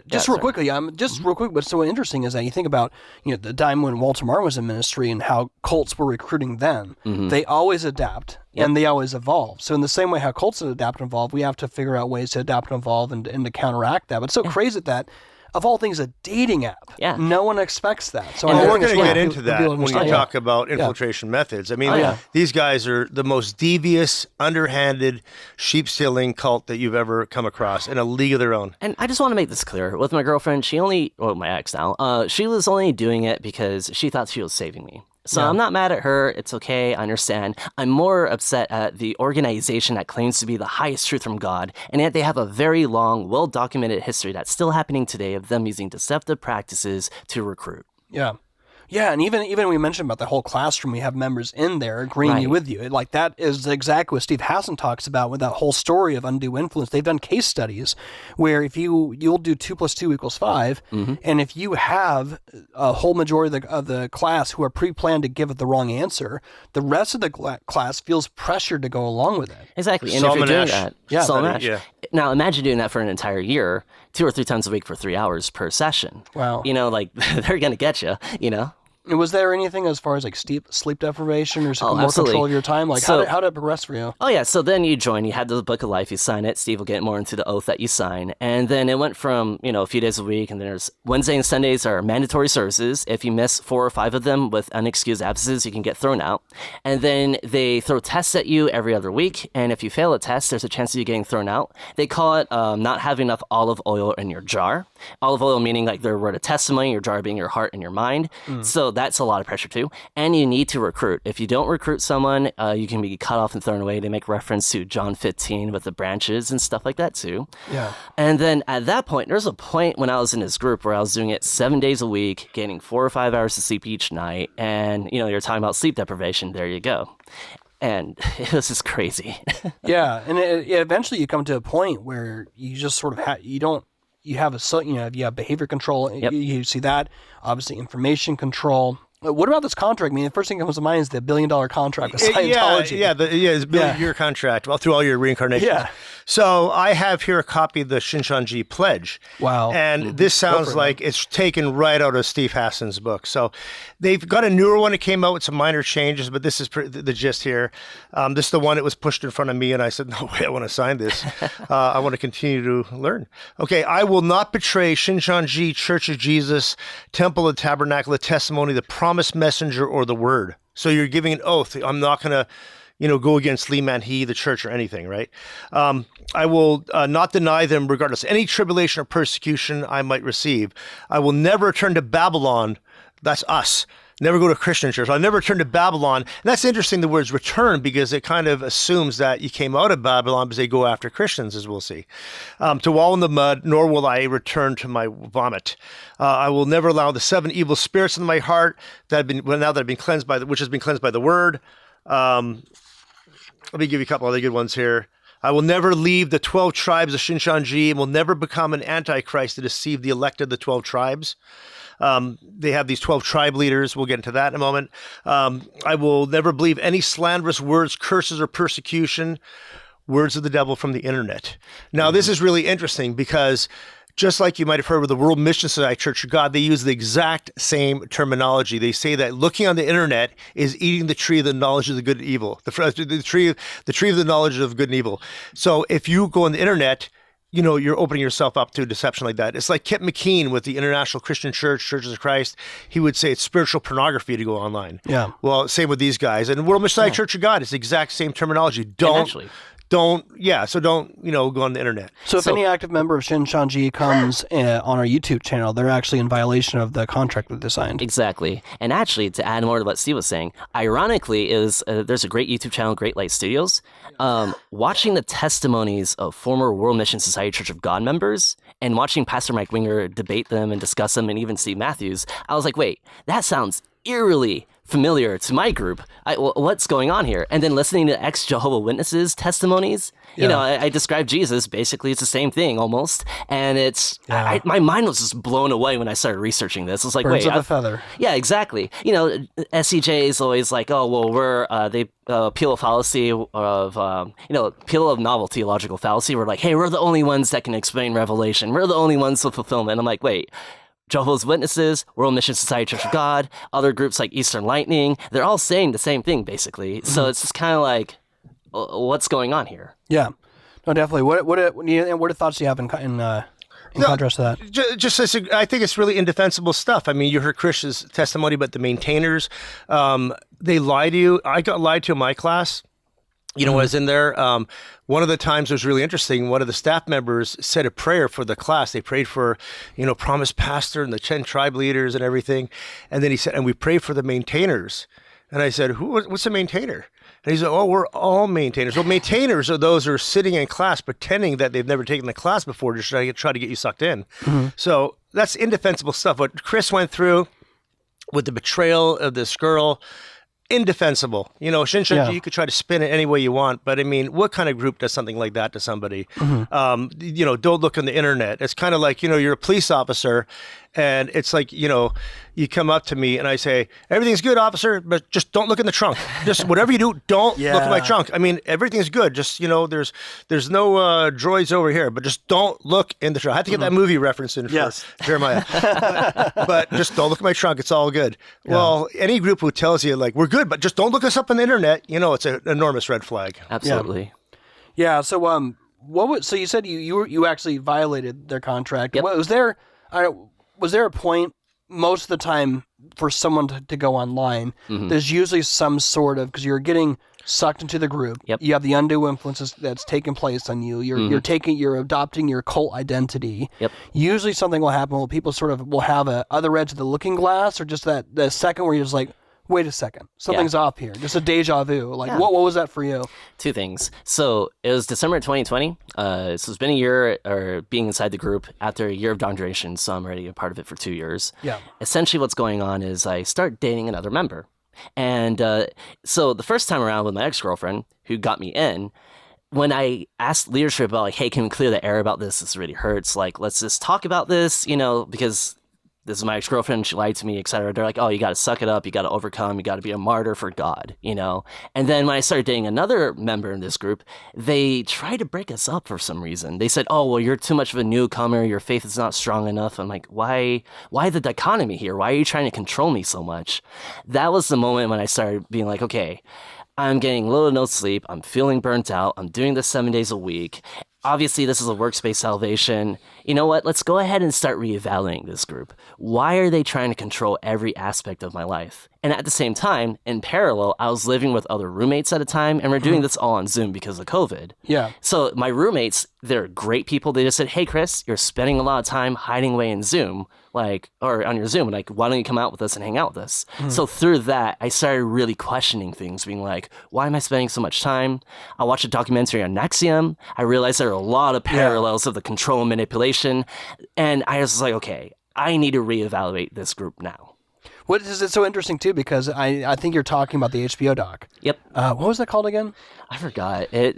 just real quickly, real quick, what's so interesting is that you think about, you know, the time when Walter Martin was in ministry and how cults were recruiting then. They always adapt and they always evolve. So in the same way how cults adapt and evolve, we have to figure out ways to adapt and evolve and to counteract that. But it's so crazy that, of all things, a dating app. Yeah. No one expects that. So we're going to get into that when we talk about infiltration methods. I mean, these guys are the most devious, underhanded, sheep-stealing cult that you've ever come across in a league of their own. And I just want to make this clear. With my girlfriend, my ex now, she was only doing it because she thought she was saving me. So I'm not mad at her. It's okay. I understand. I'm more upset at the organization that claims to be the highest truth from God, and yet they have a very long, well-documented history that's still happening today of them using deceptive practices to recruit. Yeah. Yeah, and even we mentioned about the whole classroom, we have members in there agreeing with you. Like that is exactly what Steve Hassan talks about with that whole story of undue influence. They've done case studies where if you'll do 2 + 2 = 5, and if you have a whole majority of the class who are pre-planned to give it the wrong answer, the rest of the class feels pressured to go along with it. Exactly, and if you're doing that, Yeah. Now imagine doing that for an entire year, 2 or 3 times a week for 3 hours per session. Wow. Like they're gonna get you. And was there anything as far as like sleep deprivation or more absolutely. control of your time? Like So- how did it progress for you? Oh yeah, so then you join, you had the Book of Life, you sign it, Steve will get more into the oath that you sign, and then it went from, a few days a week, and there's Wednesday and Sundays are mandatory services. If you miss 4 or 5 of them with unexcused absences, you can get thrown out. And then they throw tests at you every other week, and if you fail a test, there's a chance of you getting thrown out. They call it not having enough olive oil in your jar. Olive oil meaning like their word of testimony, your jar being your heart and your mind. So that's a lot of pressure too. And you need to recruit. If you don't recruit someone, you can be cut off and thrown away. They make reference to John 15 with the branches and stuff like that too. Yeah. And then at that point, there's a point when I was in this group where I was doing it 7 days a week, getting 4 or 5 hours of sleep each night. And, you're talking about sleep deprivation. There you go. And it was just crazy. Yeah. And eventually you come to a point where you just sort of you have behavior control. Yep. You see that, obviously information control. What about this contract? I mean, the first thing that comes to mind is the $1 billion contract with Scientology. It's a billion-year contract. Well, through all your reincarnations. Yeah. So I have here a copy of the Shincheonji Pledge. Wow. And this sounds like it's taken right out of Steve Hassan's book. So they've got a newer one that came out with some minor changes, but this is the gist here. This is the one that was pushed in front of me, and I said, no way, I want to sign this. I want to continue to learn. Okay, I will not betray Shincheonji, Church of Jesus, Temple and Tabernacle, the Testimony, the Promised Messenger, or the Word. So you're giving an oath. I'm not going to go against Lee Man-hee, the church, or anything, right? I will not deny them regardless of any tribulation or persecution I might receive. I will never return to Babylon. That's us. Never go to a Christian church. I'll never return to Babylon. And that's interesting, the words return, because it kind of assumes that you came out of Babylon because they go after Christians, as we'll see. To wallow in the mud, nor will I return to my vomit. I will never allow the 7 evil spirits in my heart that have been cleansed by which has been cleansed by the word. Let me give you a couple other good ones here. I will never leave the 12 tribes of Shincheonji and will never become an antichrist to deceive the elect of the 12 tribes. They have these 12 tribe leaders. We'll get into that in a moment. I will never believe any slanderous words, curses, or persecution, words of the devil from the internet. Now, this is really interesting because just like you might have heard with the World Mission Society Church of God, they use the exact same terminology. They say that looking on the internet is eating the tree of the knowledge of the good and evil, the tree of the knowledge of good and evil. So if you go on the internet, you're opening yourself up to deception like that. It's like Kip McKean with the International Christian Church, Churches of Christ. He would say it's spiritual pornography to go online. Yeah. Well, same with these guys. And World Mission Society Church of God, it's the exact same terminology. So don't go on the internet. So if any active member of Shincheonji comes on our YouTube channel, they're actually in violation of the contract that they signed. Exactly. And actually, to add more to what Steve was saying, ironically, there's a great YouTube channel, Great Light Studios. Watching the testimonies of former World Mission Society Church of God members and watching Pastor Mike Winger debate them and discuss them, and even Steve Matthews, I was like, wait, that sounds eerily familiar to my group. What's going on here? And then listening to ex-Jehovah Witnesses testimonies, I described Jesus. Basically, it's the same thing almost. And my mind was just blown away when I started researching this. It's like, Birds of a feather. Yeah, exactly. SCJ is always like, oh, well, they appeal a fallacy of, appeal of novel theological fallacy. We're like, hey, we're the only ones that can explain Revelation. We're the only ones with fulfillment. I'm like, wait. Jehovah's Witnesses, World Mission Society Church of God, other groups like Eastern Lightning, they're all saying the same thing, basically. So it's just kind of like, what's going on here? Yeah. No, definitely. What thoughts do you have in contrast to that? I think it's really indefensible stuff. I mean, you heard Chris's testimony about the maintainers. They lie to you. I got lied to in my class. You know, I was in there. One of the times was really interesting. One of the staff members said a prayer for the class. They prayed for, Promised Pastor and the 10 tribe leaders and everything. And then he said, and we pray for the maintainers. And I said, what's a maintainer? And he said, oh, we're all maintainers. Well, maintainers are those who are sitting in class pretending that they've never taken the class before to try to get you sucked in. So that's indefensible stuff. What Chris went through with the betrayal of this girl, indefensible. Shincheonji, you could try to spin it any way you want, but I mean, what kind of group does something like that to somebody? Don't look on the internet. It's kind of like, you're a police officer, and it's like, you come up to me and I say, everything's good, officer, but just don't look in the trunk. Just whatever you do, don't look in my trunk. I mean, everything's good. Just, there's no droids over here, but just don't look in the trunk. I had to get that movie reference in for Jeremiah. but just don't look in my trunk. It's all good. Yeah. Well, any group who tells you like, we're good, but just don't look us up on the internet, it's an enormous red flag. Absolutely. Yeah. So, so you said you actually violated their contract. Yep. Was there a point most of the time for someone to go online? There's usually some sort of, because you're getting sucked into the group. Yep. You have the undue influences that's taking place on you. You're adopting your cult identity. Yep. Usually something will happen where people sort of will have a other edge of the looking glass, or just the second where you're just like, wait a second, something's off here. Just a deja vu. Like, what was that for you? Two things. So it was December 2020. So it's been a year or being inside the group after a year of duration. So I'm already a part of it for 2 years. Yeah. Essentially what's going on is I start dating another member. And so the first time around with my ex-girlfriend who got me in, when I asked leadership about like, hey, can we clear the air about this? This really hurts. Like, let's just talk about this, because this is my ex-girlfriend, she lied to me, etc. They're like, oh, you got to suck it up, you got to overcome, you got to be a martyr for God, And then when I started dating another member in this group, they tried to break us up for some reason. They said, oh, well, you're too much of a newcomer, your faith is not strong enough. I'm like, why the dichotomy here? Why are you trying to control me so much? That was the moment when I started being like, okay, I'm getting little to no sleep, I'm feeling burnt out, I'm doing this 7 days a week. Obviously, this is a workspace salvation. You know what? Let's go ahead and start reevaluating this group. Why are they trying to control every aspect of my life? And at the same time, in parallel, I was living with other roommates at a time, and we're doing this all on Zoom because of COVID. Yeah. So my roommates, they're great people. They just said, hey, Chris, you're spending a lot of time hiding away in Zoom, or on your Zoom. Like, why don't you come out with us and hang out with us? So through that, I started really questioning things, being like, why am I spending so much time? I watched a documentary on Nexium. I realized there are a lot of parallels of the control and manipulation. And I was like, okay, I need to reevaluate this group now. What is it so interesting too? Because I think you're talking about the HBO doc. Yep. What was that called again? I forgot. I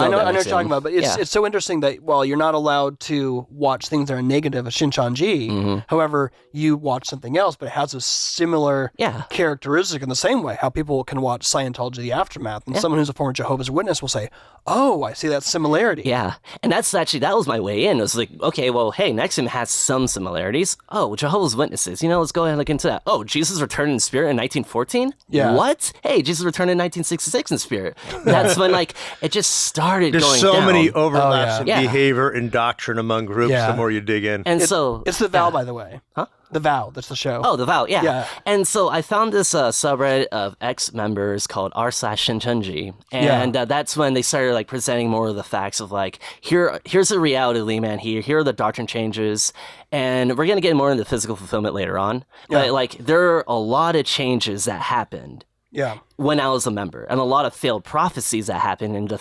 know what you're talking about, but it's so interesting that while you're not allowed to watch things that are negative of Shincheonji, however, you watch something else, but it has a similar characteristic in the same way. How people can watch Scientology: The Aftermath, and someone who's a former Jehovah's Witness will say, "Oh, I see that similarity." Yeah, and that was my way in. It was like, okay, well, hey, Nexium has some similarities. Oh, Jehovah's Witnesses. Let's go ahead and look into that. Oh, Jesus returned in spirit in 1914. Yeah. What? Hey, Jesus returned in 1966 in spirit. That's when it just started There's going so down. many overlaps in behavior and doctrine among groups the more you dig in. And it's The Vow, by the way. Huh? The Vow, that's the show. Oh, The Vow, yeah. And so I found this subreddit of ex-members called r/Shincheonji, and that's when they started presenting more of the facts of here's the reality, Lee Man, here are the doctrine changes, and we're going to get more into physical fulfillment later on, but there are a lot of changes that happened. Yeah. When I was a member, and a lot of failed prophecies that happened, and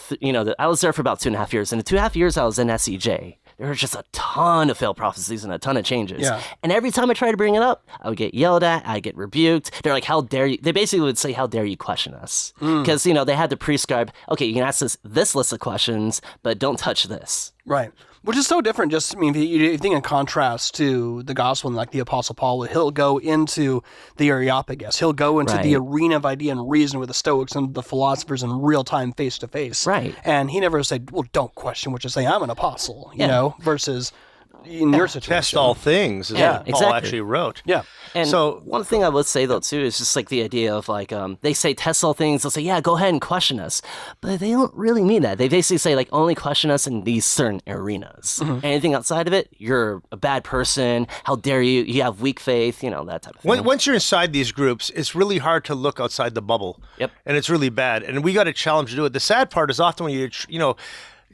I was there for about 2.5 years. And the 2.5 years I was in SEJ, there were just a ton of failed prophecies and a ton of changes. Yeah. And every time I tried to bring it up, I would get yelled at, I'd get rebuked. They're like, how dare you? They basically would say, how dare you question us? Because, they had to prescribe, okay, you can ask this list of questions, but don't touch this. Right. Which is so different. Just, you think in contrast to the gospel, and the Apostle Paul, he'll go into the Areopagus. He'll go into the arena of idea and reason with the Stoics and the philosophers in real time, face to face. Right. And he never said, well, don't question what you say. I'm an apostle, you know, versus in your situation. Test all things, is Yeah, what Paul exactly. actually wrote. Yeah. And So- one thing I would say though too is just like the idea of like they say test all things. They'll say yeah, go ahead and question us, but they don't really mean that. They basically say like only question us in these certain arenas. Anything outside of it, you're a bad person. How dare you? You have weak faith. You know, that type of thing. Once you're inside these groups, it's really hard to look outside the bubble. Yep. And it's really bad. And we got a challenge to do it. The sad part is often when you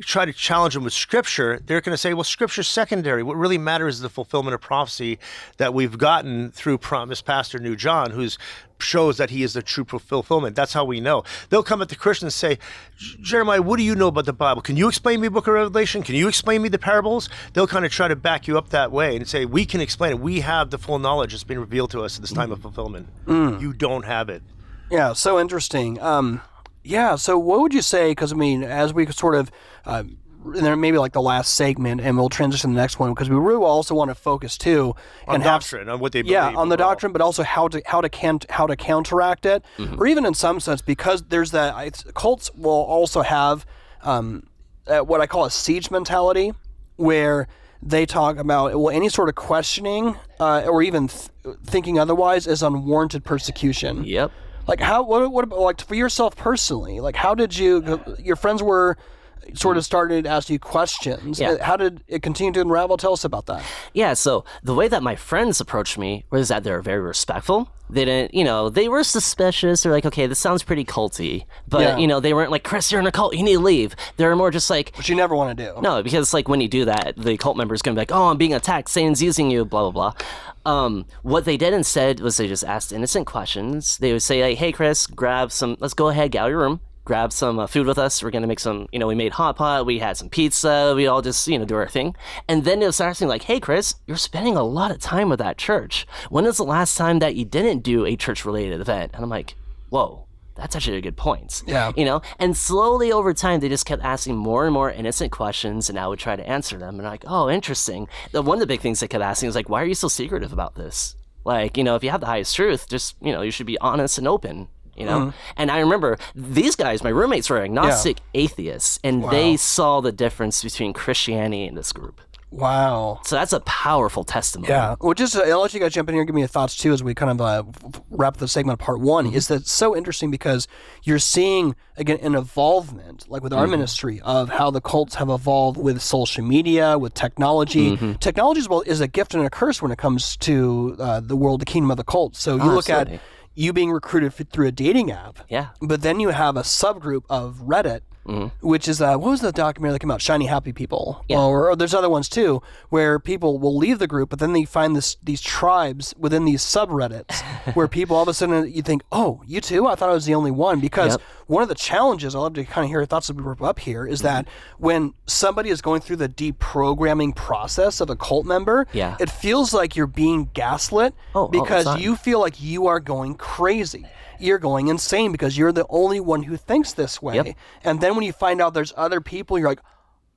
try to challenge them with Scripture, they're going to say, well, Scripture's secondary. What really matters is the fulfillment of prophecy that we've gotten through Promise Pastor New John, who shows that he is the true fulfillment. That's how we know. They'll come at the Christians and say, Jeremiah, what do you know about the Bible? Can you explain me the book of Revelation? Can you explain me the parables? They'll kind of try to back you up that way and say, we can explain it. We have the full knowledge that's been revealed to us at this time of fulfillment. You don't have it. Yeah, so interesting. Yeah, so what would you say, because I mean, as we sort of, and then maybe like the last segment, and we'll transition to the next one, because we really also want to focus too On doctrine, on what they believe. Yeah, on the overall. doctrine, but also how to counteract it, or even in some sense, because there's that cults will also have what I call a siege mentality, where they talk about any sort of questioning or even thinking otherwise is unwarranted persecution. Yep. Like what about like for yourself personally? Like how did your friends were sort of started to ask you questions? Yeah. How did it continue to unravel? Tell us about that. Yeah, so the way that my friends approached me was that they were very respectful. They didn't, they were suspicious. They're like, okay, this sounds pretty culty. But, Yeah. they weren't like, Chris, you're in a cult, you need to leave. They were more just like, Which you never want to do. no, because like when you do that, the cult member is going to be like, oh, I'm being attacked, Satan's using you, blah, blah, blah. What they did instead was they just asked innocent questions. They would say, like, hey, Chris, let's go ahead, get out of your room. Grab some food with us. We're going to make some, we made hot pot. We had some pizza. We all just, do our thing. And then they'll start asking like, hey, Chris, you're spending a lot of time with that church. When was the last time that you didn't do a church related event? And I'm like, whoa, that's actually a good point. Yeah. And slowly over time, they just kept asking more and more innocent questions, and I would try to answer them. And like, oh, interesting. One of the big things they kept asking is like, why are you so secretive about this? Like, if you have the highest truth, just, you should be honest and open. And I remember these guys, my roommates, were agnostic atheists, and they saw the difference between Christianity and this group. Wow. So that's a powerful testimony. Yeah. Well, just I'll let you guys jump in here and give me your thoughts too as we kind of wrap the segment of part one. Is that it's so interesting because you're seeing, again, an evolvement, like with our ministry, of how the cults have evolved with social media, with technology. Technology is a gift and a curse when it comes to the world, the kingdom of the cults. So you look at absolutely. you being recruited through a dating app. Yeah. But then you have a subgroup of Reddit, which is, what was the documentary that came out? Shiny Happy People. Yeah. Or there's other ones too, where people will leave the group, but then they find these tribes within these subreddits where people all of a sudden you think, oh, you too? I thought I was the only one. Because one of the challenges, I'd love to kind of hear your thoughts as we wrap up here, is that when somebody is going through the deprogramming process of a cult member, it feels like you're being gaslit because you feel like you are going crazy. You're going insane because you're the only one who thinks this way. And then when you find out there's other people, you're like,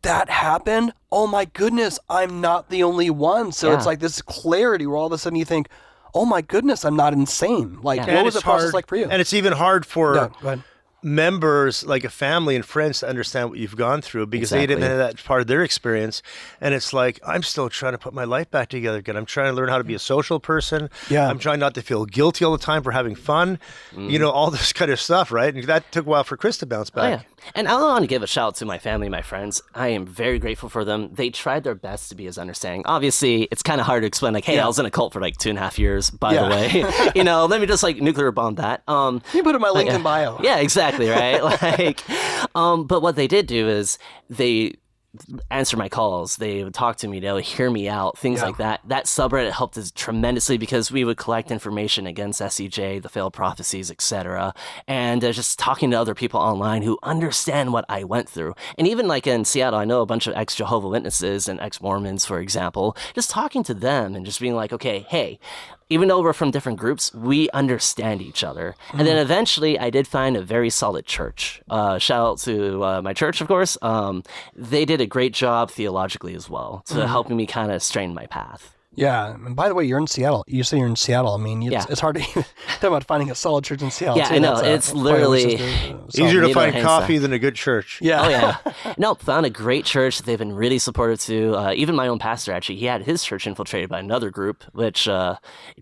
that happened? Oh my goodness, I'm not the only one. So it's like this clarity where all of a sudden you think, oh my goodness, I'm not insane. Like, what was the process like for you? And it's even hard for go ahead. members, like a family and friends, to understand what you've gone through because they didn't have that part of their experience. And it's like, I'm still trying to put my life back together again. I'm trying to learn how to be a social person. I'm trying not to feel guilty all the time for having fun, all this kind of stuff, right? And that took a while for Chris to bounce back. And I want to give a shout out to my family, my friends. I am very grateful for them. They tried their best to be as understanding. Obviously, it's kind of hard to explain, like, hey, I was in a cult for like 2.5 years, by the way. Let me just like nuclear bomb that. You put it in my LinkedIn bio. Yeah, exactly, right? But what they did do is they answer my calls. They would talk to me. They would hear me out, things like that. That subreddit helped us tremendously because we would collect information against SEJ, the failed prophecies, etc. And just talking to other people online who understand what I went through. And even like in Seattle, I know a bunch of ex-Jehovah Witnesses and ex-Mormons, for example, just talking to them and just being like, okay, hey, even though we're from different groups, we understand each other. And then eventually I did find a very solid church. Shout out to my church, of course. They did a great job theologically as well to helping me kind of straighten my path. Yeah, and by the way, you're in Seattle. You say you're in Seattle. I mean, it's hard to talk about finding a solid church in Seattle. Yeah, too. I know. It's literally easier to find coffee than a good church. Yeah. Oh, yeah. No, found a great church. They've been really supportive too. Even my own pastor, actually, he had his church infiltrated by another group, which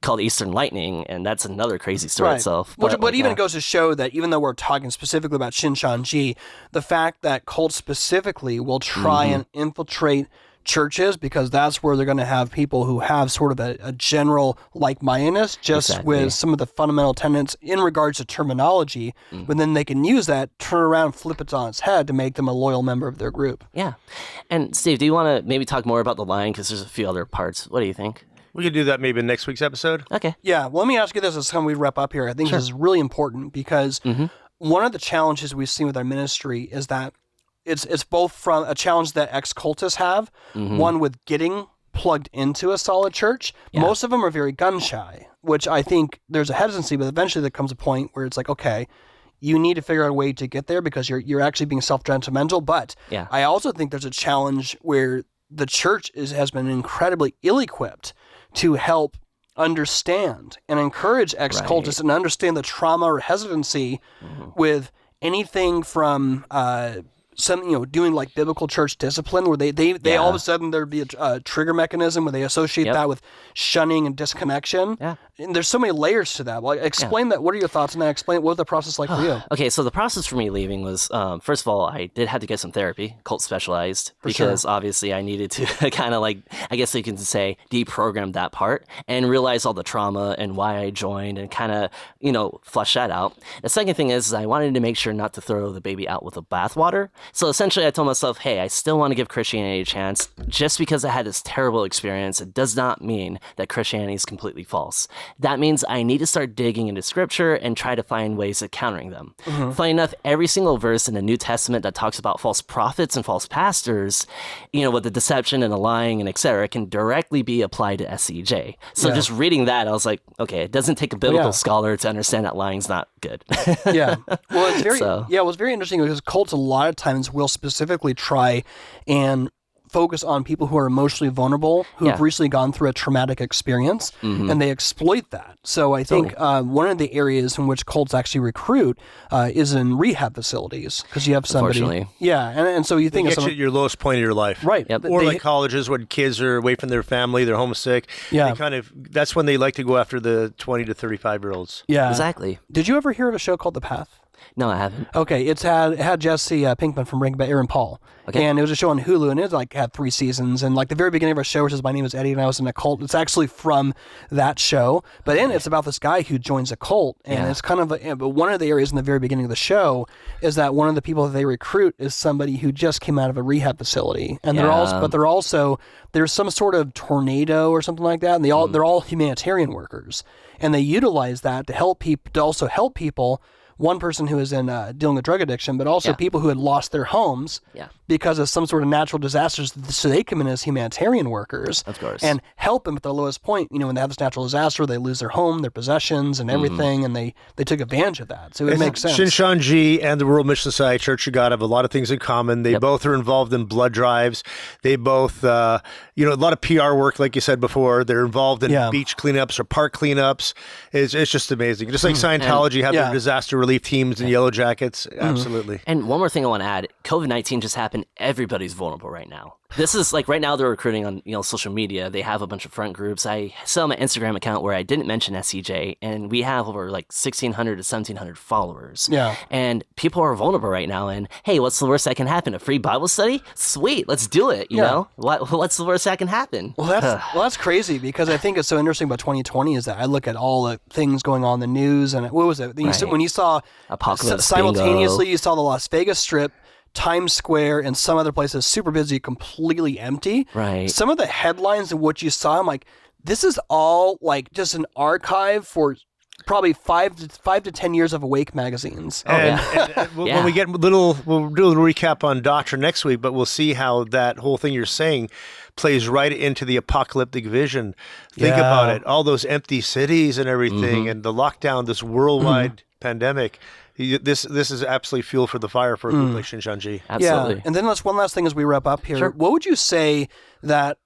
called Eastern Lightning, and that's another crazy story itself. But even it goes to show that even though we're talking specifically about Shincheonji, the fact that cults specifically will try and infiltrate churches, because that's where they're going to have people who have sort of a general like-mindedness just with some of the fundamental tenets in regards to terminology, but then they can use that, turn around, flip it on its head to make them a loyal member of their group. Yeah. And Steve, do you want to maybe talk more about the line? Because there's a few other parts. What do you think? We could do that maybe in next week's episode. Okay. Yeah. Well, let me ask you this as time we wrap up here. I think this is really important because one of the challenges we've seen with our ministry is that it's both from a challenge that ex-cultists have, one with getting plugged into a solid church. Yeah. Most of them are very gun shy, which I think there's a hesitancy, but eventually there comes a point where it's like, okay, you need to figure out a way to get there because you're actually being self-judgmental. But I also think there's a challenge where the church has been incredibly ill-equipped to help understand and encourage ex-cultists and understand the trauma or hesitancy with anything from doing like biblical church discipline, where they all of a sudden there'd be a trigger mechanism where they associate that with shunning and disconnection. Yeah. And there's so many layers to that. Well, explain that. What are your thoughts on that? Explain what was the process like for you? Okay, so the process for me leaving was, first of all, I did have to get some therapy, cult specialized, because obviously I needed to kind of like, I guess you can say, deprogram that part and realize all the trauma and why I joined and kind of, flush that out. The second thing is I wanted to make sure not to throw the baby out with the bathwater. So essentially I told myself, hey, I still want to give Christianity a chance. Just because I had this terrible experience, it does not mean that Christianity is completely false. That means I need to start digging into scripture and try to find ways of countering them. Funny enough, every single verse in the New Testament that talks about false prophets and false pastors, with the deception and the lying and etc., can directly be applied to SCJ. So just reading that, I was like, okay, it doesn't take a biblical scholar to understand that lying's not good. Well, it's very interesting because cults a lot of times will specifically try and focus on people who are emotionally vulnerable, who have recently gone through a traumatic experience, and they exploit that. So I think one of the areas in which cults actually recruit is in rehab facilities, because you have somebody. Unfortunately. Yeah, and so you think it's at your lowest point of your life, right? Yep. Or like colleges when kids are away from their family, they're homesick. Yeah, that's when they like to go after the 20 to 35-year-olds. Yeah, exactly. Did you ever hear of a show called The Path? No, I haven't. Okay, it had Jesse Pinkman from Breaking Bad, Aaron Paul. Okay. And it was a show on Hulu, and it had 3 seasons. And like the very beginning of our show, which is My Name is Eddie and I Was in a Cult, it's actually from that show. But then it's about this guy who joins a cult, and it's kind of but one of the areas in the very beginning of the show is that one of the people that they recruit is somebody who just came out of a rehab facility, and there's some sort of tornado or something like that, and they're all humanitarian workers, and they utilize that to help people, to also help people. One person who is in dealing with drug addiction, but also people who had lost their homes because of some sort of natural disasters. So they come in as humanitarian workers, of course, and help them at their lowest point. When they have this natural disaster, they lose their home, their possessions, and everything, and they took advantage of that. So it makes sense. Shincheonji and the World Mission Society Church of God have a lot of things in common. They both are involved in blood drives. They both, a lot of PR work, like you said before. They're involved in beach cleanups or park cleanups. It's just amazing. Just like Scientology have their disaster relief teams and yellow jackets. Absolutely. And one more thing I want to add, COVID-19 just happened. Everybody's vulnerable right now. This is like right now they're recruiting on social media. They have a bunch of front groups. I saw my Instagram account where I didn't mention SCJ, and we have over like 1,600 to 1,700 followers. Yeah. And people are vulnerable right now. And hey, what's the worst that can happen? A free Bible study? Sweet, let's do it. You know, what's the worst that can happen? Well, that's crazy, because I think it's so interesting about 2020 is that I look at all the things going on in the news, and what was it? When you saw Apocalypse simultaneously, bingo. You saw the Las Vegas Strip, Times Square, and some other places super busy, completely empty. Right. Some of the headlines and what you saw, I'm like, this is all like just an archive for probably 5 to 10 years of Awake magazines. When we get we'll do a little recap on Doctrine next week, but we'll see how that whole thing you're saying plays right into the apocalyptic vision. Think about it. All those empty cities and everything, and the lockdown, this worldwide pandemic. This is absolutely fuel for the fire for a group like Shincheonji. Absolutely. Yeah. And then one last thing as we wrap up here. Sure. What would you say that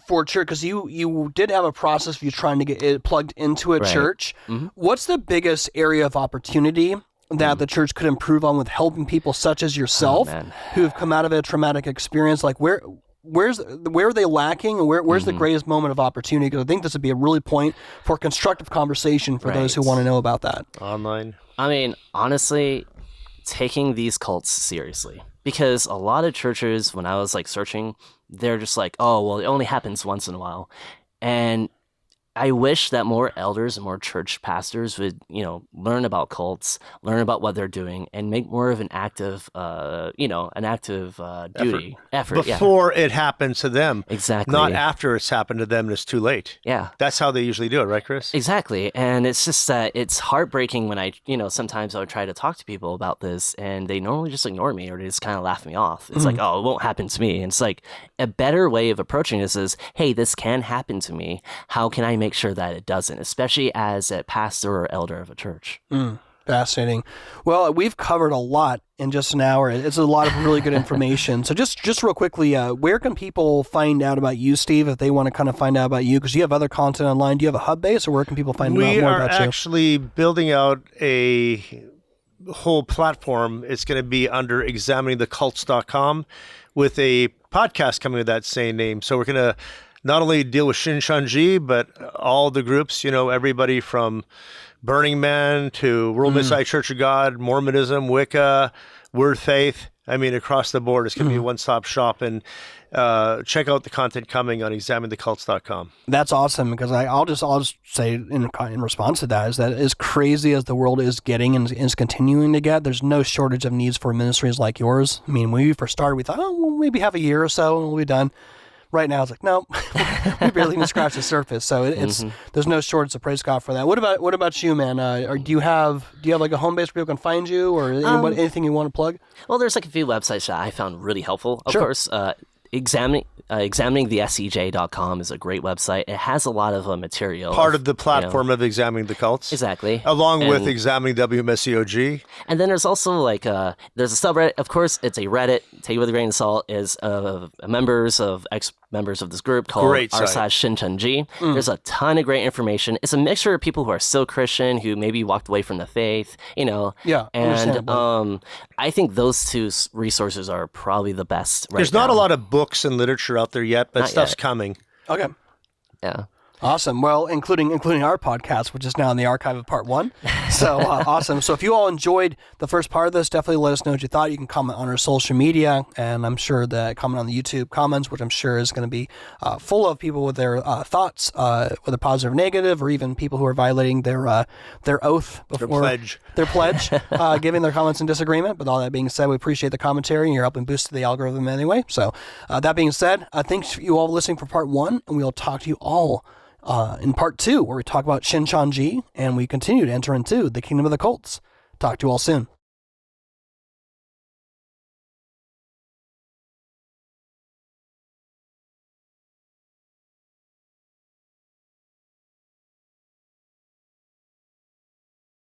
for church, because you did have a process of you trying to get it plugged into a Right. church. Mhm. What's the biggest area of opportunity that the church could improve on with helping people such as yourself man. who've come out of a traumatic experience? Like where are they lacking, and where's the greatest moment of opportunity? Because I think this would be a really point for constructive conversation for those who Right. want to know about that. Online. I mean, honestly, taking these cults seriously. Because a lot of churches, when I was like searching, they're just like, oh, well, it only happens once in a while. And I wish that more elders and more church pastors would, learn about cults, learn about what they're doing, and make more of an active, duty, effort. Before it happens to them. Exactly. Not after it's happened to them and it's too late. Yeah. That's how they usually do it, right, Chris? Exactly. And it's just that it's heartbreaking when sometimes I would try to talk to people about this and they normally just ignore me or they just kind of laugh me off. It's like, oh, it won't happen to me. And it's like a better way of approaching this is, hey, this can happen to me. How can I make sure that it doesn't, especially as a pastor or elder of a church? Fascinating. Well, we've covered a lot in just an hour. It's a lot of really good information. So just real quickly, where can people find out about you, Steve, if they want to kind of find out about you? Because you have other content online. Do you have a hub base, or where can people find out more about you? We are actually building out a whole platform. It's going to be under examiningthecults.com with a podcast coming with that same name. So we're going to not only deal with Shincheonji, but all the groups, everybody from Burning Man to World Messiah Church of God, Mormonism, Wicca, Word Faith. I mean, across the board, it's going to be a one-stop shop. And check out the content coming on examiningthecults.com. That's awesome, because I'll just say in response to that is that as crazy as the world is getting and is continuing to get, there's no shortage of needs for ministries like yours. I mean, when we first started, we thought, well, maybe have a year or so and we'll be done. Right now, it's like, no, we barely even scratched the surface. So it's there's no shortage. So praise God for that. What about you, man? Or do you have like a home base where people can find you, or anything you want to plug? Well, there's like a few websites that I found really helpful. Of Sure. course, examiningthesej.com is a great website. It has a lot of material. Part of the platform of Examining the Cults. Exactly. Along with Examining WMSEOG. And then there's also there's a subreddit. Of course, it's a Reddit. Take it with a grain of salt. Is members of ex-members of this group called r/Shincheonji. There's a ton of great information. It's a mixture of people who are still Christian, who maybe walked away from the faith, Yeah, And I think those two resources are probably the best right There's now. not a lot of books and literature out there yet, but Not stuff's yet. coming. Okay. Yeah. Awesome. Well, including our podcast, which is now in the archive of part 1. So awesome. So if you all enjoyed the first part of this, definitely let us know what you thought. You can comment on our social media, and I'm sure that comment on the YouTube comments, which I'm sure is going to be full of people with their thoughts, whether positive or negative, or even people who are violating their oath before their pledge, giving their comments in disagreement. But all that being said, we appreciate the commentary, and you're helping boost the algorithm anyway. So that being said, thanks you all for listening for part 1, and we'll talk to you all in part 2, where we talk about Shincheonji and we continue to enter into the kingdom of the cults. Talk to you all soon.